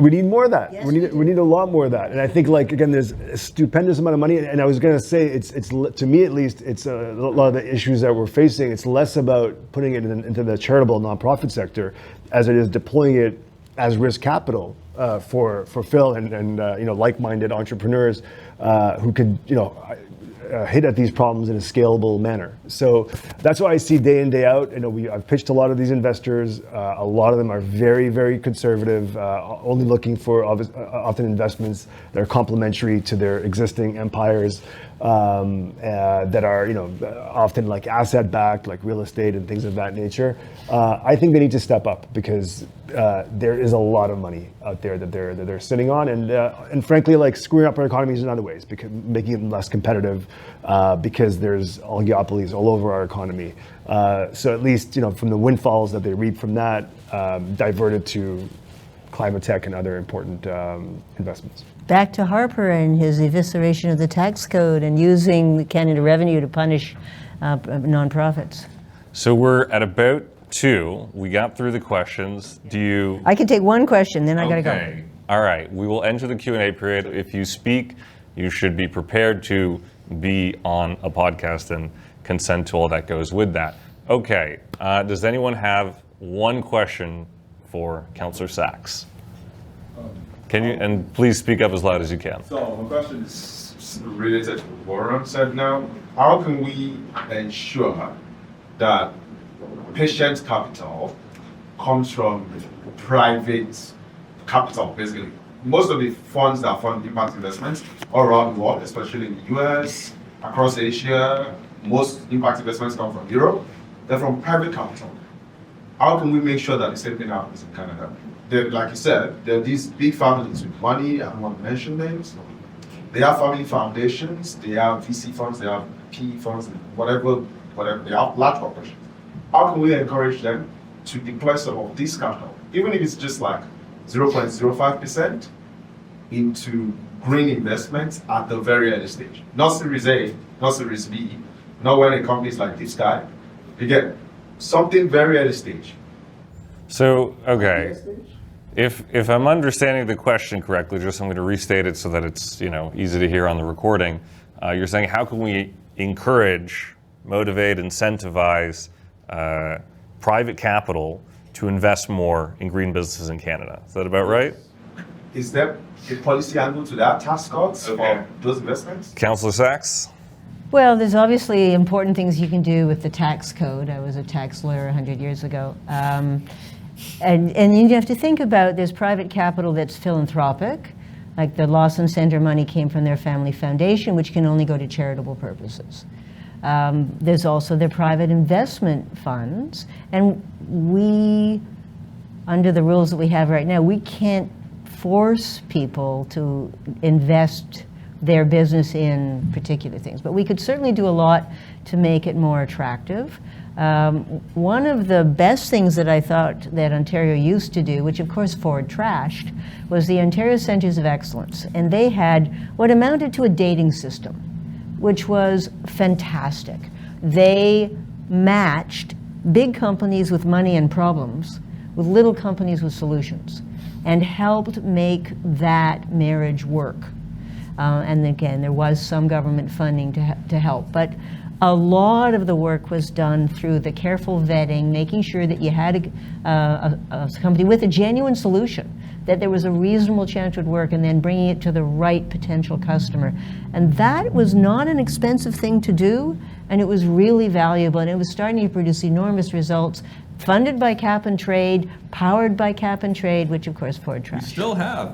We need more of that. Yes, we need a lot more of that. And I think, again, there's a stupendous amount of money. And I was going to say, it's to me at least, it's a lot of the issues that we're facing. It's less about putting it into the charitable nonprofit sector as it is deploying it as risk capital for Phil and like-minded entrepreneurs who could hit at these problems in a scalable manner. So that's why I see day in, day out. I've pitched a lot of these investors. A lot of them are very, very conservative, only looking for often investments that are complementary to their existing empires, that are often like asset-backed, like real estate and things of that nature. I think they need to step up because there is a lot of money out there that they're sitting on, and frankly, screwing up our economies in other ways, because making it less competitive, because there's oligopolies all over our economy. So at least from the windfalls that they reap from that, diverted to climate tech and other important investments. Back to Harper and his evisceration of the tax code and using the Canada revenue to punish nonprofits. So we're at about 2. We got through the questions. Do you? I can take one question, then I gotta go. Okay. All right. We will enter the Q&A period. If you speak, you should be prepared to be on a podcast and consent to all that goes with that. Okay. Does anyone have one question for Councillor Sachs? Can you, and please speak up as loud as you can. So my question is related to what Warren said now. How can we ensure that patient capital comes from private capital, basically? Most of the funds that fund impact investments all around the world, especially in the US, across Asia, most impact investments come from Europe. They're from private capital. How can we make sure that the same thing happens in Canada? Like you said, there are these big families with money. I don't want to mention names. They have family foundations, they have VC funds, they have PE funds, whatever. They have large corporations. How can we encourage them to deploy some of this capital, even if it's just 0.05%, into green investments at the very early stage? Not Series A, not Series B, not when a company is like this guy. Again, something very early stage. So, okay. If I'm understanding the question correctly, I'm going to restate it so that it's easy to hear on the recording. You're saying, how can we encourage, motivate, incentivize private capital to invest more in green businesses in Canada? Is that about right? Is there a policy angle to that task cuts for those investments? Councillor Sachs? Well, there's obviously important things you can do with the tax code. I was a tax lawyer 100 years ago. And you have to think about there's private capital that's philanthropic, like the Lawson Center money came from their family foundation, which can only go to charitable purposes. There's also their private investment funds, and we, under the rules that we have right now, we can't force people to invest their business in particular things, but we could certainly do a lot to make it more attractive. One of the best things that I thought that Ontario used to do, which of course Ford trashed, was the Ontario Centres of Excellence. And they had what amounted to a dating system, which was fantastic. They matched big companies with money and problems with little companies with solutions and helped make that marriage work. And again, there was some government funding to help. But a lot of the work was done through the careful vetting, making sure that you had a company with a genuine solution, that there was a reasonable chance it would work, and then bringing it to the right potential customer. And that was not an expensive thing to do, and it was really valuable, and it was starting to produce enormous results, funded by cap and trade, powered by cap and trade, which of course Ford trashed.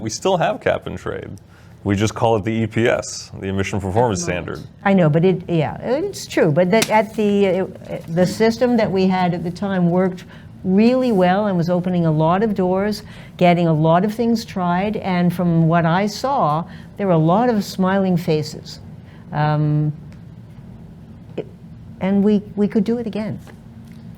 We still have cap and trade. We just call it the EPS, the Emission Performance Standard. I know, but it's true. But that at the system that we had at the time worked really well and was opening a lot of doors, getting a lot of things tried. And from what I saw, there were a lot of smiling faces. And we could do it again.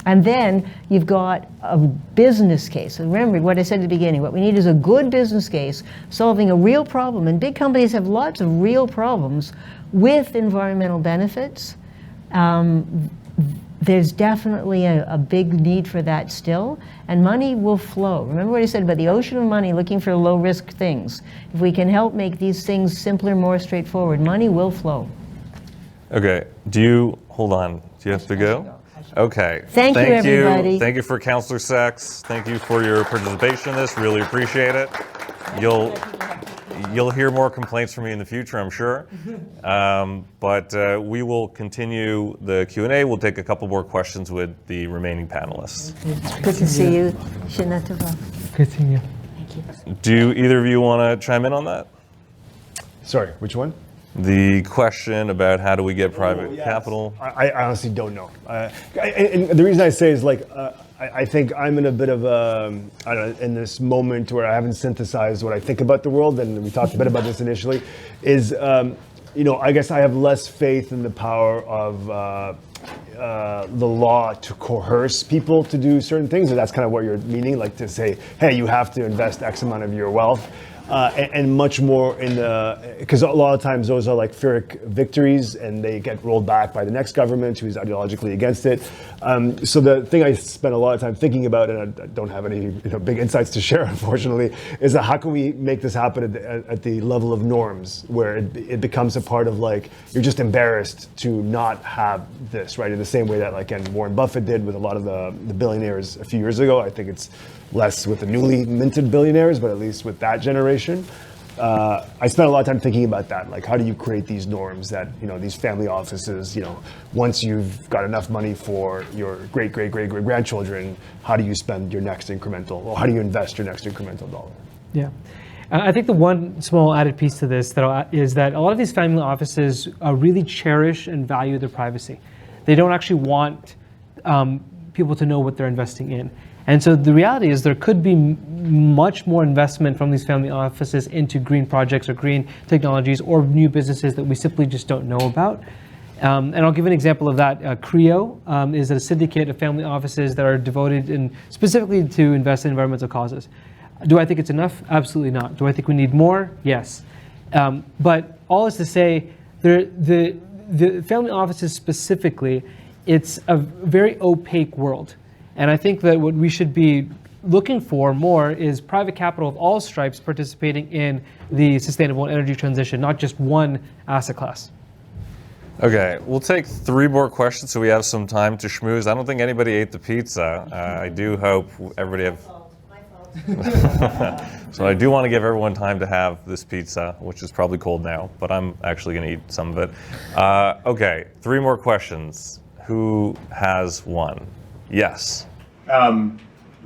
And then you've got a business case. And remember what I said at the beginning, what we need is a good business case solving a real problem. And big companies have lots of real problems with environmental benefits. There's definitely a big need for that still, and money will flow. Remember what I said about the ocean of money looking for low-risk things. If we can help make these things simpler, more straightforward, money will flow. Okay, hold on, do you have to go? Okay. Thank you, everybody. Thank you for Councillor Sachs. Thank you for your participation in this. Really appreciate it. You'll hear more complaints from me in the future, I'm sure. But we will continue the Q&A. We'll take a couple more questions with the remaining panelists. Good to see you, Shinatova. Good seeing you. Thank you. Do either of you want to chime in on that? Sorry, which one? The question about how do we get private capital? I honestly don't know. And the reason I say is I think I'm in a bit of I don't know, in this moment where I haven't synthesized what I think about the world, and we talked a bit about this initially, is, I guess I have less faith in the power of the law to coerce people to do certain things, and that's kind of what you're meaning, like to say, hey, you have to invest X amount of your wealth. And much more in because a lot of times those are like Pyrrhic victories and they get rolled back by the next government who's ideologically against it. So the thing I spent a lot of time thinking about, and I don't have any big insights to share, unfortunately, is that how can we make this happen at the level of norms where it becomes a part of you're just embarrassed to not have this, right? In the same way that Warren Buffett did with a lot of the billionaires a few years ago. I think it's less with the newly minted billionaires, but at least with that generation. I spent a lot of time thinking about that. How do you create these norms that, these family offices, once you've got enough money for your great-great-great-great-grandchildren, how do you spend your next incremental, or how do you invest your next incremental dollar? Yeah. I think the one small added piece to this is that a lot of these family offices really cherish and value their privacy. They don't actually want people to know what they're investing in. And so the reality is there could be much more investment from these family offices into green projects or green technologies or new businesses that we simply just don't know about. And I'll give an example of that. CREO is a syndicate of family offices that are devoted specifically to invest in environmental causes. Do I think it's enough? Absolutely not. Do I think we need more? Yes. But all is to say, the family offices specifically, it's a very opaque world. And I think that what we should be looking for more is private capital of all stripes participating in the sustainable energy transition, not just one asset class. Okay, we'll take 3 more questions so we have some time to schmooze. I don't think anybody ate the pizza. I do hope everybody have... So I do want to give everyone time to have this pizza, which is probably cold now, but I'm actually going to eat some of it. Okay, 3 more questions. Who has one? Yes.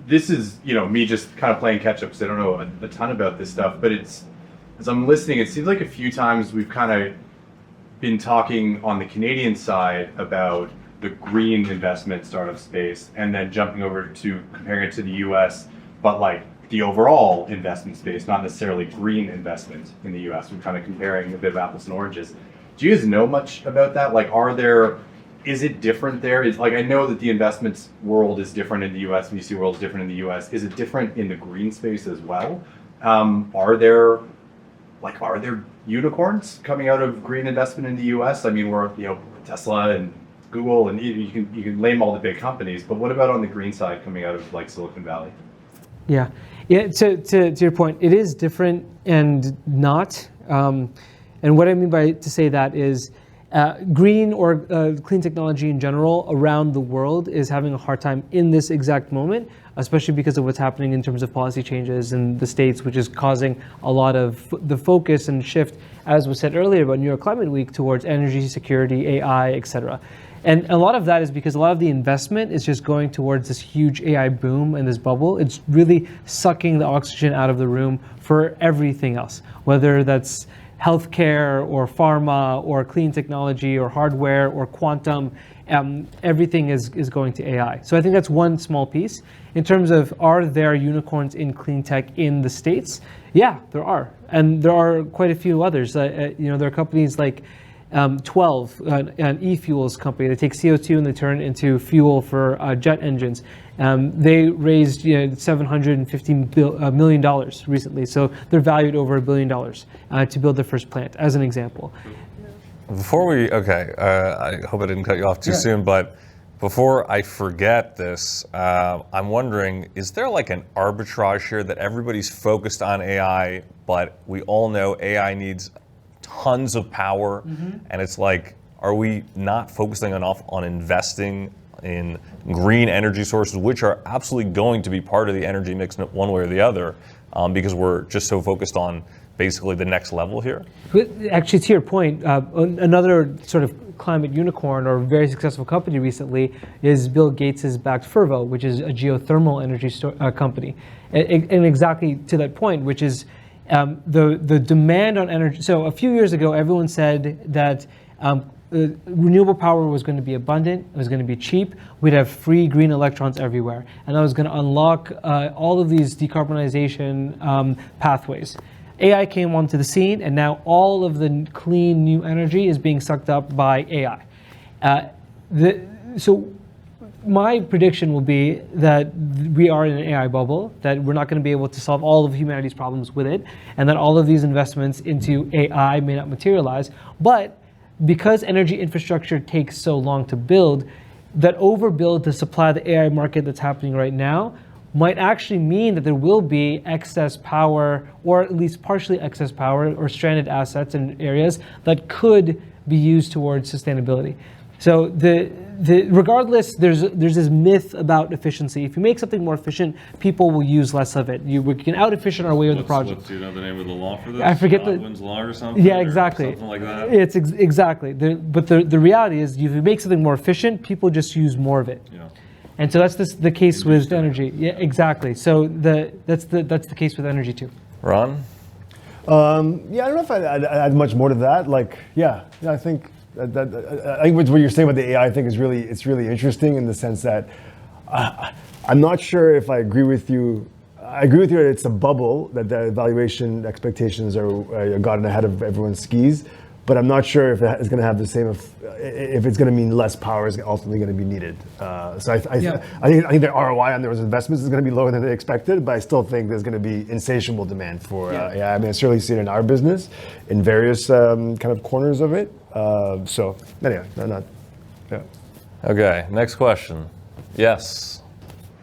This is, me just kind of playing catch up because I don't know a ton about this stuff, but as I'm listening, it seems like a few times we've kind of been talking on the Canadian side about the green investment startup space and then jumping over to comparing it to the US, but like the overall investment space, not necessarily green investment in the US. We're kind of comparing a bit of apples and oranges. Do you guys know much about that? Like, is it different there? I know that the investments world is different in the US, VC world is different in the US. Is it different in the green space as well? Are there unicorns coming out of green investment in the US? I mean, we're, Tesla and Google, and you can name all the big companies, but what about on the green side coming out of like Silicon Valley? Yeah. To your point, it is different and not. And what I mean to say that is green or clean technology in general around the world is having a hard time in this exact moment, especially because of what's happening in terms of policy changes in the States, which is causing a lot of the focus and shift, as was said earlier about New York Climate Week, towards energy security, AI, et cetera. And a lot of that is because a lot of the investment is just going towards this huge AI boom and this bubble. It's really sucking the oxygen out of the room for everything else, whether that's healthcare or pharma or clean technology or hardware or quantum. Everything is going to AI. So I think that's one small piece. In terms of, are there unicorns in clean tech in the States? Yeah, there are. And there are quite a few others. There are companies like 12, an e-fuels company. They take CO2 and they turn it into fuel for jet engines. They raised $750 million recently, so they're valued over $1 billion to build their first plant, as an example. I hope I didn't cut you off too soon, but before I forget this, I'm wondering, is there like an arbitrage here that everybody's focused on AI, but we all know AI needs tons of power, and it's like, are we not focusing enough on investing in green energy sources, which are absolutely going to be part of the energy mix one way or the other, because we're just so focused on basically the next level here? Actually, to your point, another sort of climate unicorn or very successful company recently is Bill Gates' backed Fervo, which is a geothermal energy company. And exactly to that point, which is the demand on energy. So a few years ago, everyone said that renewable power was going to be abundant, it was going to be cheap, we'd have free green electrons everywhere, and that was going to unlock all of these decarbonization pathways. AI came onto the scene, and now all of the clean new energy is being sucked up by AI. So my prediction will be that we are in an AI bubble, that we're not going to be able to solve all of humanity's problems with it, and that all of these investments into AI may not materialize. But because energy infrastructure takes so long to build, that overbuild to supply the AI market that's happening right now might actually mean that there will be excess power, or at least partially excess power, or stranded assets in areas that could be used towards sustainability. So regardless, there's this myth about efficiency. If you make something more efficient, people will use less of it. We can out-efficient our way with the project. Do you know the name of the law for this? I forget Godwin's law or something? Yeah, exactly. Something like that? It's exactly. But the reality is, if you make something more efficient, people just use more of it. Yeah. And so that's the case with energy. Yeah, exactly. So that's the case with energy too. Ron? I don't know if I'd add much more to that. I think what you're saying about the AI, I think it's really interesting in the sense that I'm not sure if I agree with you. I agree with you that it's a bubble, that the valuation expectations are gotten ahead of everyone's skis, but I'm not sure if it's going to have the same, if it's going to mean less power is ultimately going to be needed. I think the ROI on those investments is going to be lower than they expected, but I still think there's going to be insatiable demand for AI. I mean, I certainly see it in our business, in various kind of corners of it. Okay, next question. Yes.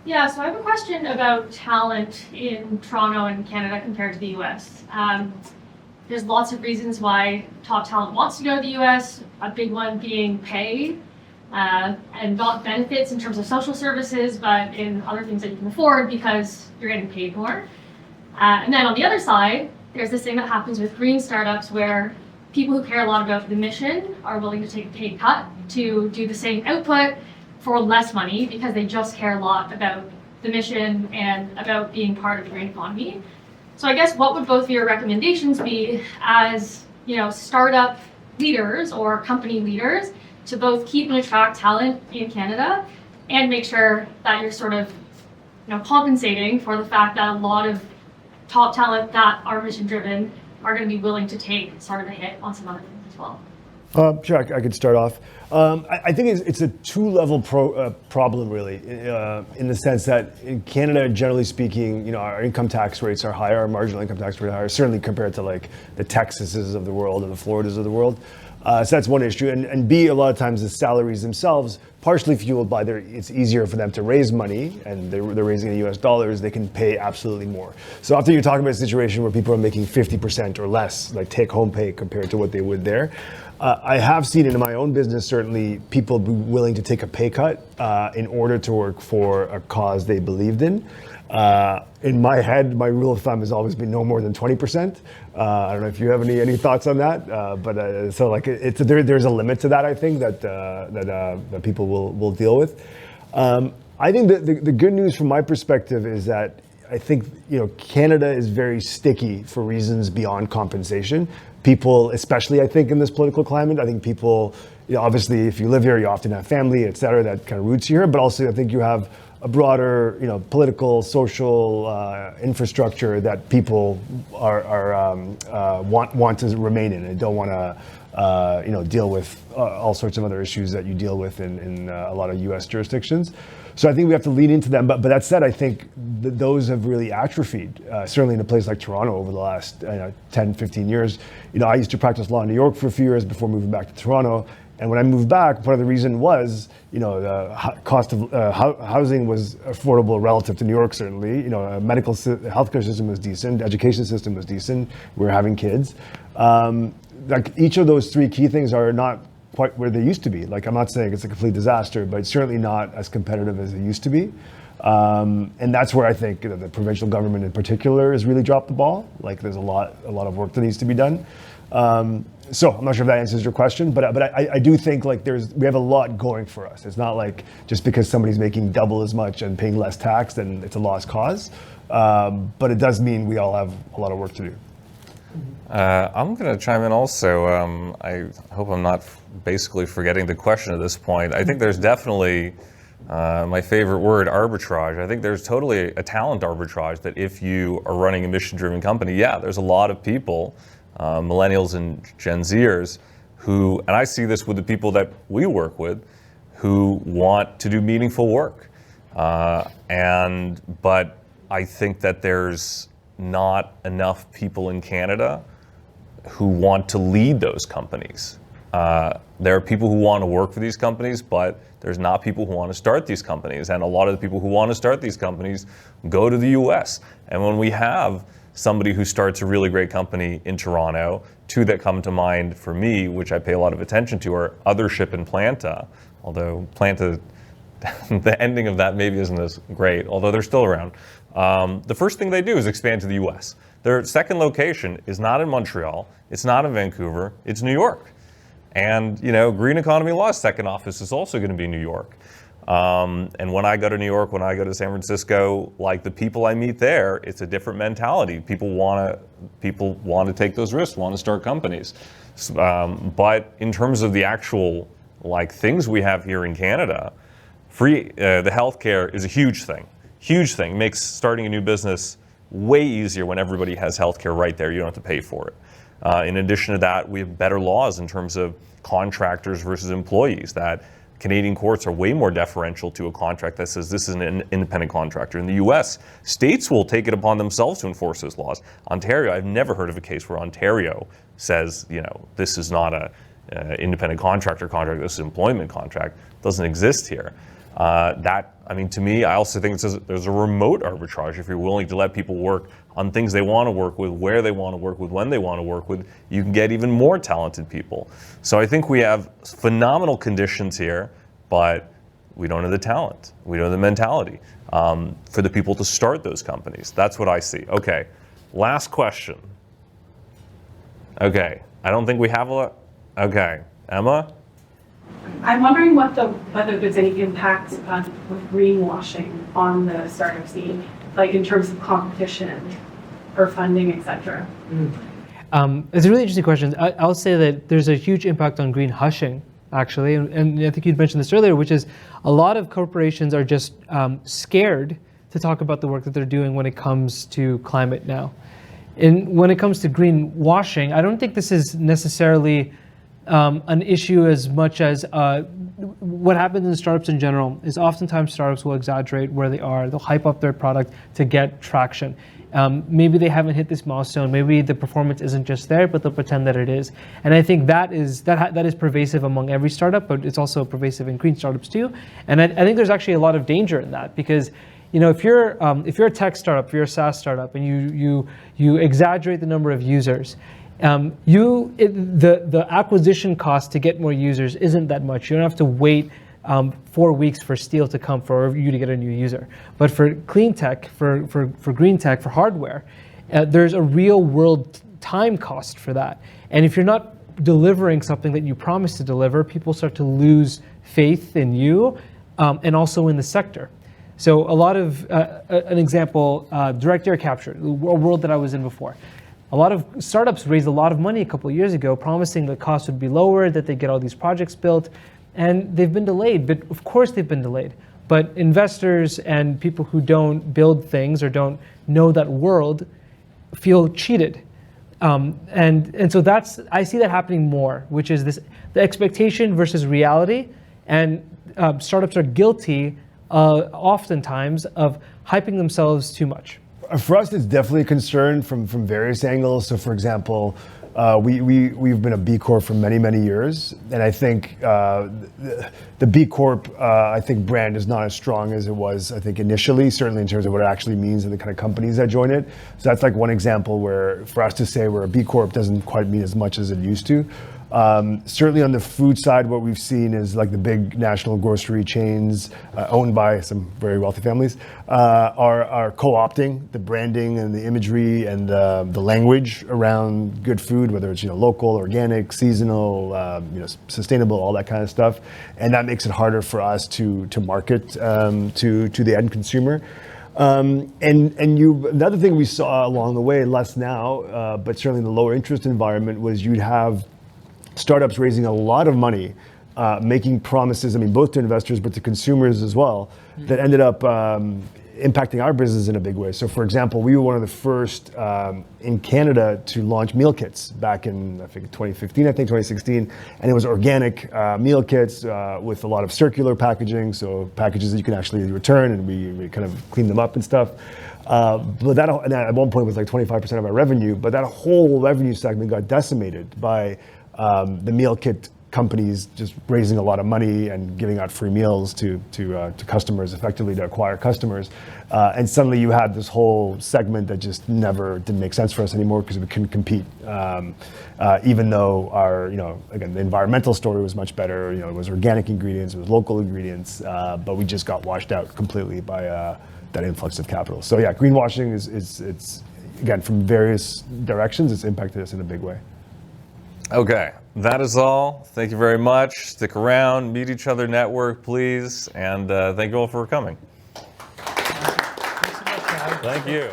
Yeah, so I have a question about talent in Toronto and Canada compared to the US. There's lots of reasons why top talent wants to go to the US, a big one being pay. and not benefits in terms of social services, but in other things that you can afford because you're getting paid more. And then on the other side, there's this thing that happens with green startups where people who care a lot about the mission are willing to take a pay cut to do the same output for less money because they just care a lot about the mission and about being part of the green economy. So I guess what would both of your recommendations be as, startup leaders or company leaders to both keep and attract talent in Canada and make sure that you're sort of, compensating for the fact that a lot of top talent that are mission driven are going to be willing to take sort of a hit on some other things as well? Sure, I could start off. I think it's a two-level problem, really, in the sense that in Canada, generally speaking, our income tax rates are higher, our marginal income tax rate are higher, certainly compared to like the Texases of the world and the Floridas of the world. So that's one issue. And B, a lot of times the salaries themselves, partially fueled by it's easier for them to raise money, and they're raising in US dollars, they can pay absolutely more. So often you're talking about a situation where people are making 50% or less, like take-home pay compared to what they would there. I have seen it in my own business, certainly, people be willing to take a pay cut in order to work for a cause they believed in. In my head, my rule of thumb has always been no more than 20%. I don't know if you have any thoughts on that, but so like there's a limit to that. I think that people will deal with. I think that the good news from my perspective is that I think Canada is very sticky for reasons beyond compensation. People, especially I think in this political climate, I think people, obviously if you live here, you often have family, et cetera, that kind of roots you here. But also I think you have a broader, political, social infrastructure that people want to remain in and don't want to, deal with all sorts of other issues that you deal with in a lot of U.S. jurisdictions. So I think we have to lean into them. But that said, I think those have really atrophied, certainly in a place like Toronto over the last 10, 15 years. I used to practice law in New York for a few years before moving back to Toronto. And when I moved back, part of the reason was, the cost of housing was affordable relative to New York, certainly. Medical healthcare system was decent, education system was decent. We were having kids. Like each of those three key things are not quite where they used to be. Like I'm not saying it's a complete disaster, but it's certainly not as competitive as it used to be. And that's where I think the provincial government in particular has really dropped the ball. Like there's a lot of work that needs to be done. So I'm not sure if that answers your question, but I do think like we have a lot going for us. It's not like just because somebody's making double as much and paying less tax, then it's a lost cause. But it does mean we all have a lot of work to do. I'm going to chime in also. I hope I'm not basically forgetting the question at this point. I think there's definitely my favorite word, arbitrage. I think there's totally a talent arbitrage that if you are running a mission-driven company, there's a lot of people, millennials and Gen Zers, who, and I see this with the people that we work with, who want to do meaningful work. But I think that there's not enough people in Canada who want to lead those companies. There are people who want to work for these companies, but there's not people who want to start these companies. And a lot of the people who want to start these companies go to the US. And when we have somebody who starts a really great company in Toronto, two that come to mind for me, which I pay a lot of attention to, are Othership and Planta. Although Planta, the ending of that maybe isn't as great, although they're still around. The first thing they do is expand to the US. Their second location is not in Montreal, it's not in Vancouver, it's New York. And Green Economy Law's second office is also going to be New York. And when I go to New York, when I go to San Francisco, like the people I meet there, it's a different mentality. People want to take those risks, want to start companies. But in terms of the actual things we have here in Canada, the healthcare is a huge thing. Huge thing. Makes starting a new business way easier when everybody has healthcare right there. You don't have to pay for it. In addition to that, we have better laws in terms of contractors versus employees, that Canadian courts are way more deferential to a contract that says this is an independent contractor. In the US, states will take it upon themselves to enforce those laws. Ontario, I've never heard of a case where Ontario says, this is not a independent contractor contract, this is an employment contract. It doesn't exist here. To me, I also think there's a remote arbitrage. If you're willing to let people work on things they want to work with, where they want to work with, when they want to work with, you can get even more talented people. So I think we have phenomenal conditions here. but we don't have the talent. We don't have the mentality for the people to start those companies. That's what I see. Okay, last question. Okay, I don't think we have a lot. Okay, Emma? I'm wondering whether there's any impact with greenwashing on the startup scene, like in terms of competition or funding, et cetera. It's a really interesting question. I'll say that there's a huge impact on green hushing, actually, and I think you'd mentioned this earlier, which is a lot of corporations are just scared to talk about the work that they're doing when it comes to climate now. And when it comes to greenwashing, I don't think this is necessarily an issue as much as what happens in startups in general is oftentimes startups will exaggerate where they are. They'll hype up their product to get traction. Maybe they haven't hit this milestone. Maybe the performance isn't just there, but they'll pretend that it is. And I think that is pervasive among every startup, but it's also pervasive in green startups too. And I think there's actually a lot of danger in that because, you know, if you're a tech startup, if you're a SaaS startup, and you exaggerate the number of users, the acquisition cost to get more users isn't that much. You don't have to wait 4 weeks for steel to come for you to get a new user. But for clean tech, for green tech, for hardware, there's a real world time cost for that. And if you're not delivering something that you promised to deliver, people start to lose faith in you and also in the sector. So a lot of, an example, direct air capture, a world that I was in before. A lot of startups raised a lot of money a couple of years ago, promising the cost would be lower, that they'd get all these projects built. And they've been delayed, but of course they've been delayed. But investors and people who don't build things or don't know that world feel cheated. And so I see that happening more, which is the expectation versus reality. And startups are guilty oftentimes of hyping themselves too much. For us, it's definitely a concern from various angles. So for example, we've been a B Corp for many, many years. And I think the B Corp, I think brand is not as strong as it was, I think initially, certainly in terms of what it actually means and the kind of companies that join it. So that's like one example where for us to say we're a B Corp doesn't quite mean as much as it used to. Certainly on the food side, what we've seen is like the big national grocery chains owned by some very wealthy families are co-opting the branding and the imagery and the language around good food, whether it's local, organic, seasonal, sustainable, all that kind of stuff, and that makes it harder for us to market to the end consumer. Another thing we saw along the way, less now, but certainly in the lower interest environment, was you'd have startups raising a lot of money, making promises, both to investors, but to consumers as well, that ended up impacting our business in a big way. So for example, we were one of the first in Canada to launch meal kits back in, I think 2016, and it was organic meal kits with a lot of circular packaging, so packages that you can actually return, and we kind of clean them up and stuff. But that at one point was like 25% of our revenue, but that whole revenue segment got decimated by the meal kit companies just raising a lot of money and giving out free meals to customers, effectively to acquire customers. And suddenly you had this whole segment that just didn't make sense for us anymore because we couldn't compete. Even though our, again, the environmental story was much better, it was organic ingredients, it was local ingredients, but we just got washed out completely by that influx of capital. So yeah, greenwashing is again, from various directions, it's impacted us in a big way. Okay, that is all. Thank you very much. Stick around, meet each other, network, please, and thank you all for coming. Thanks so much, guys. Thank you.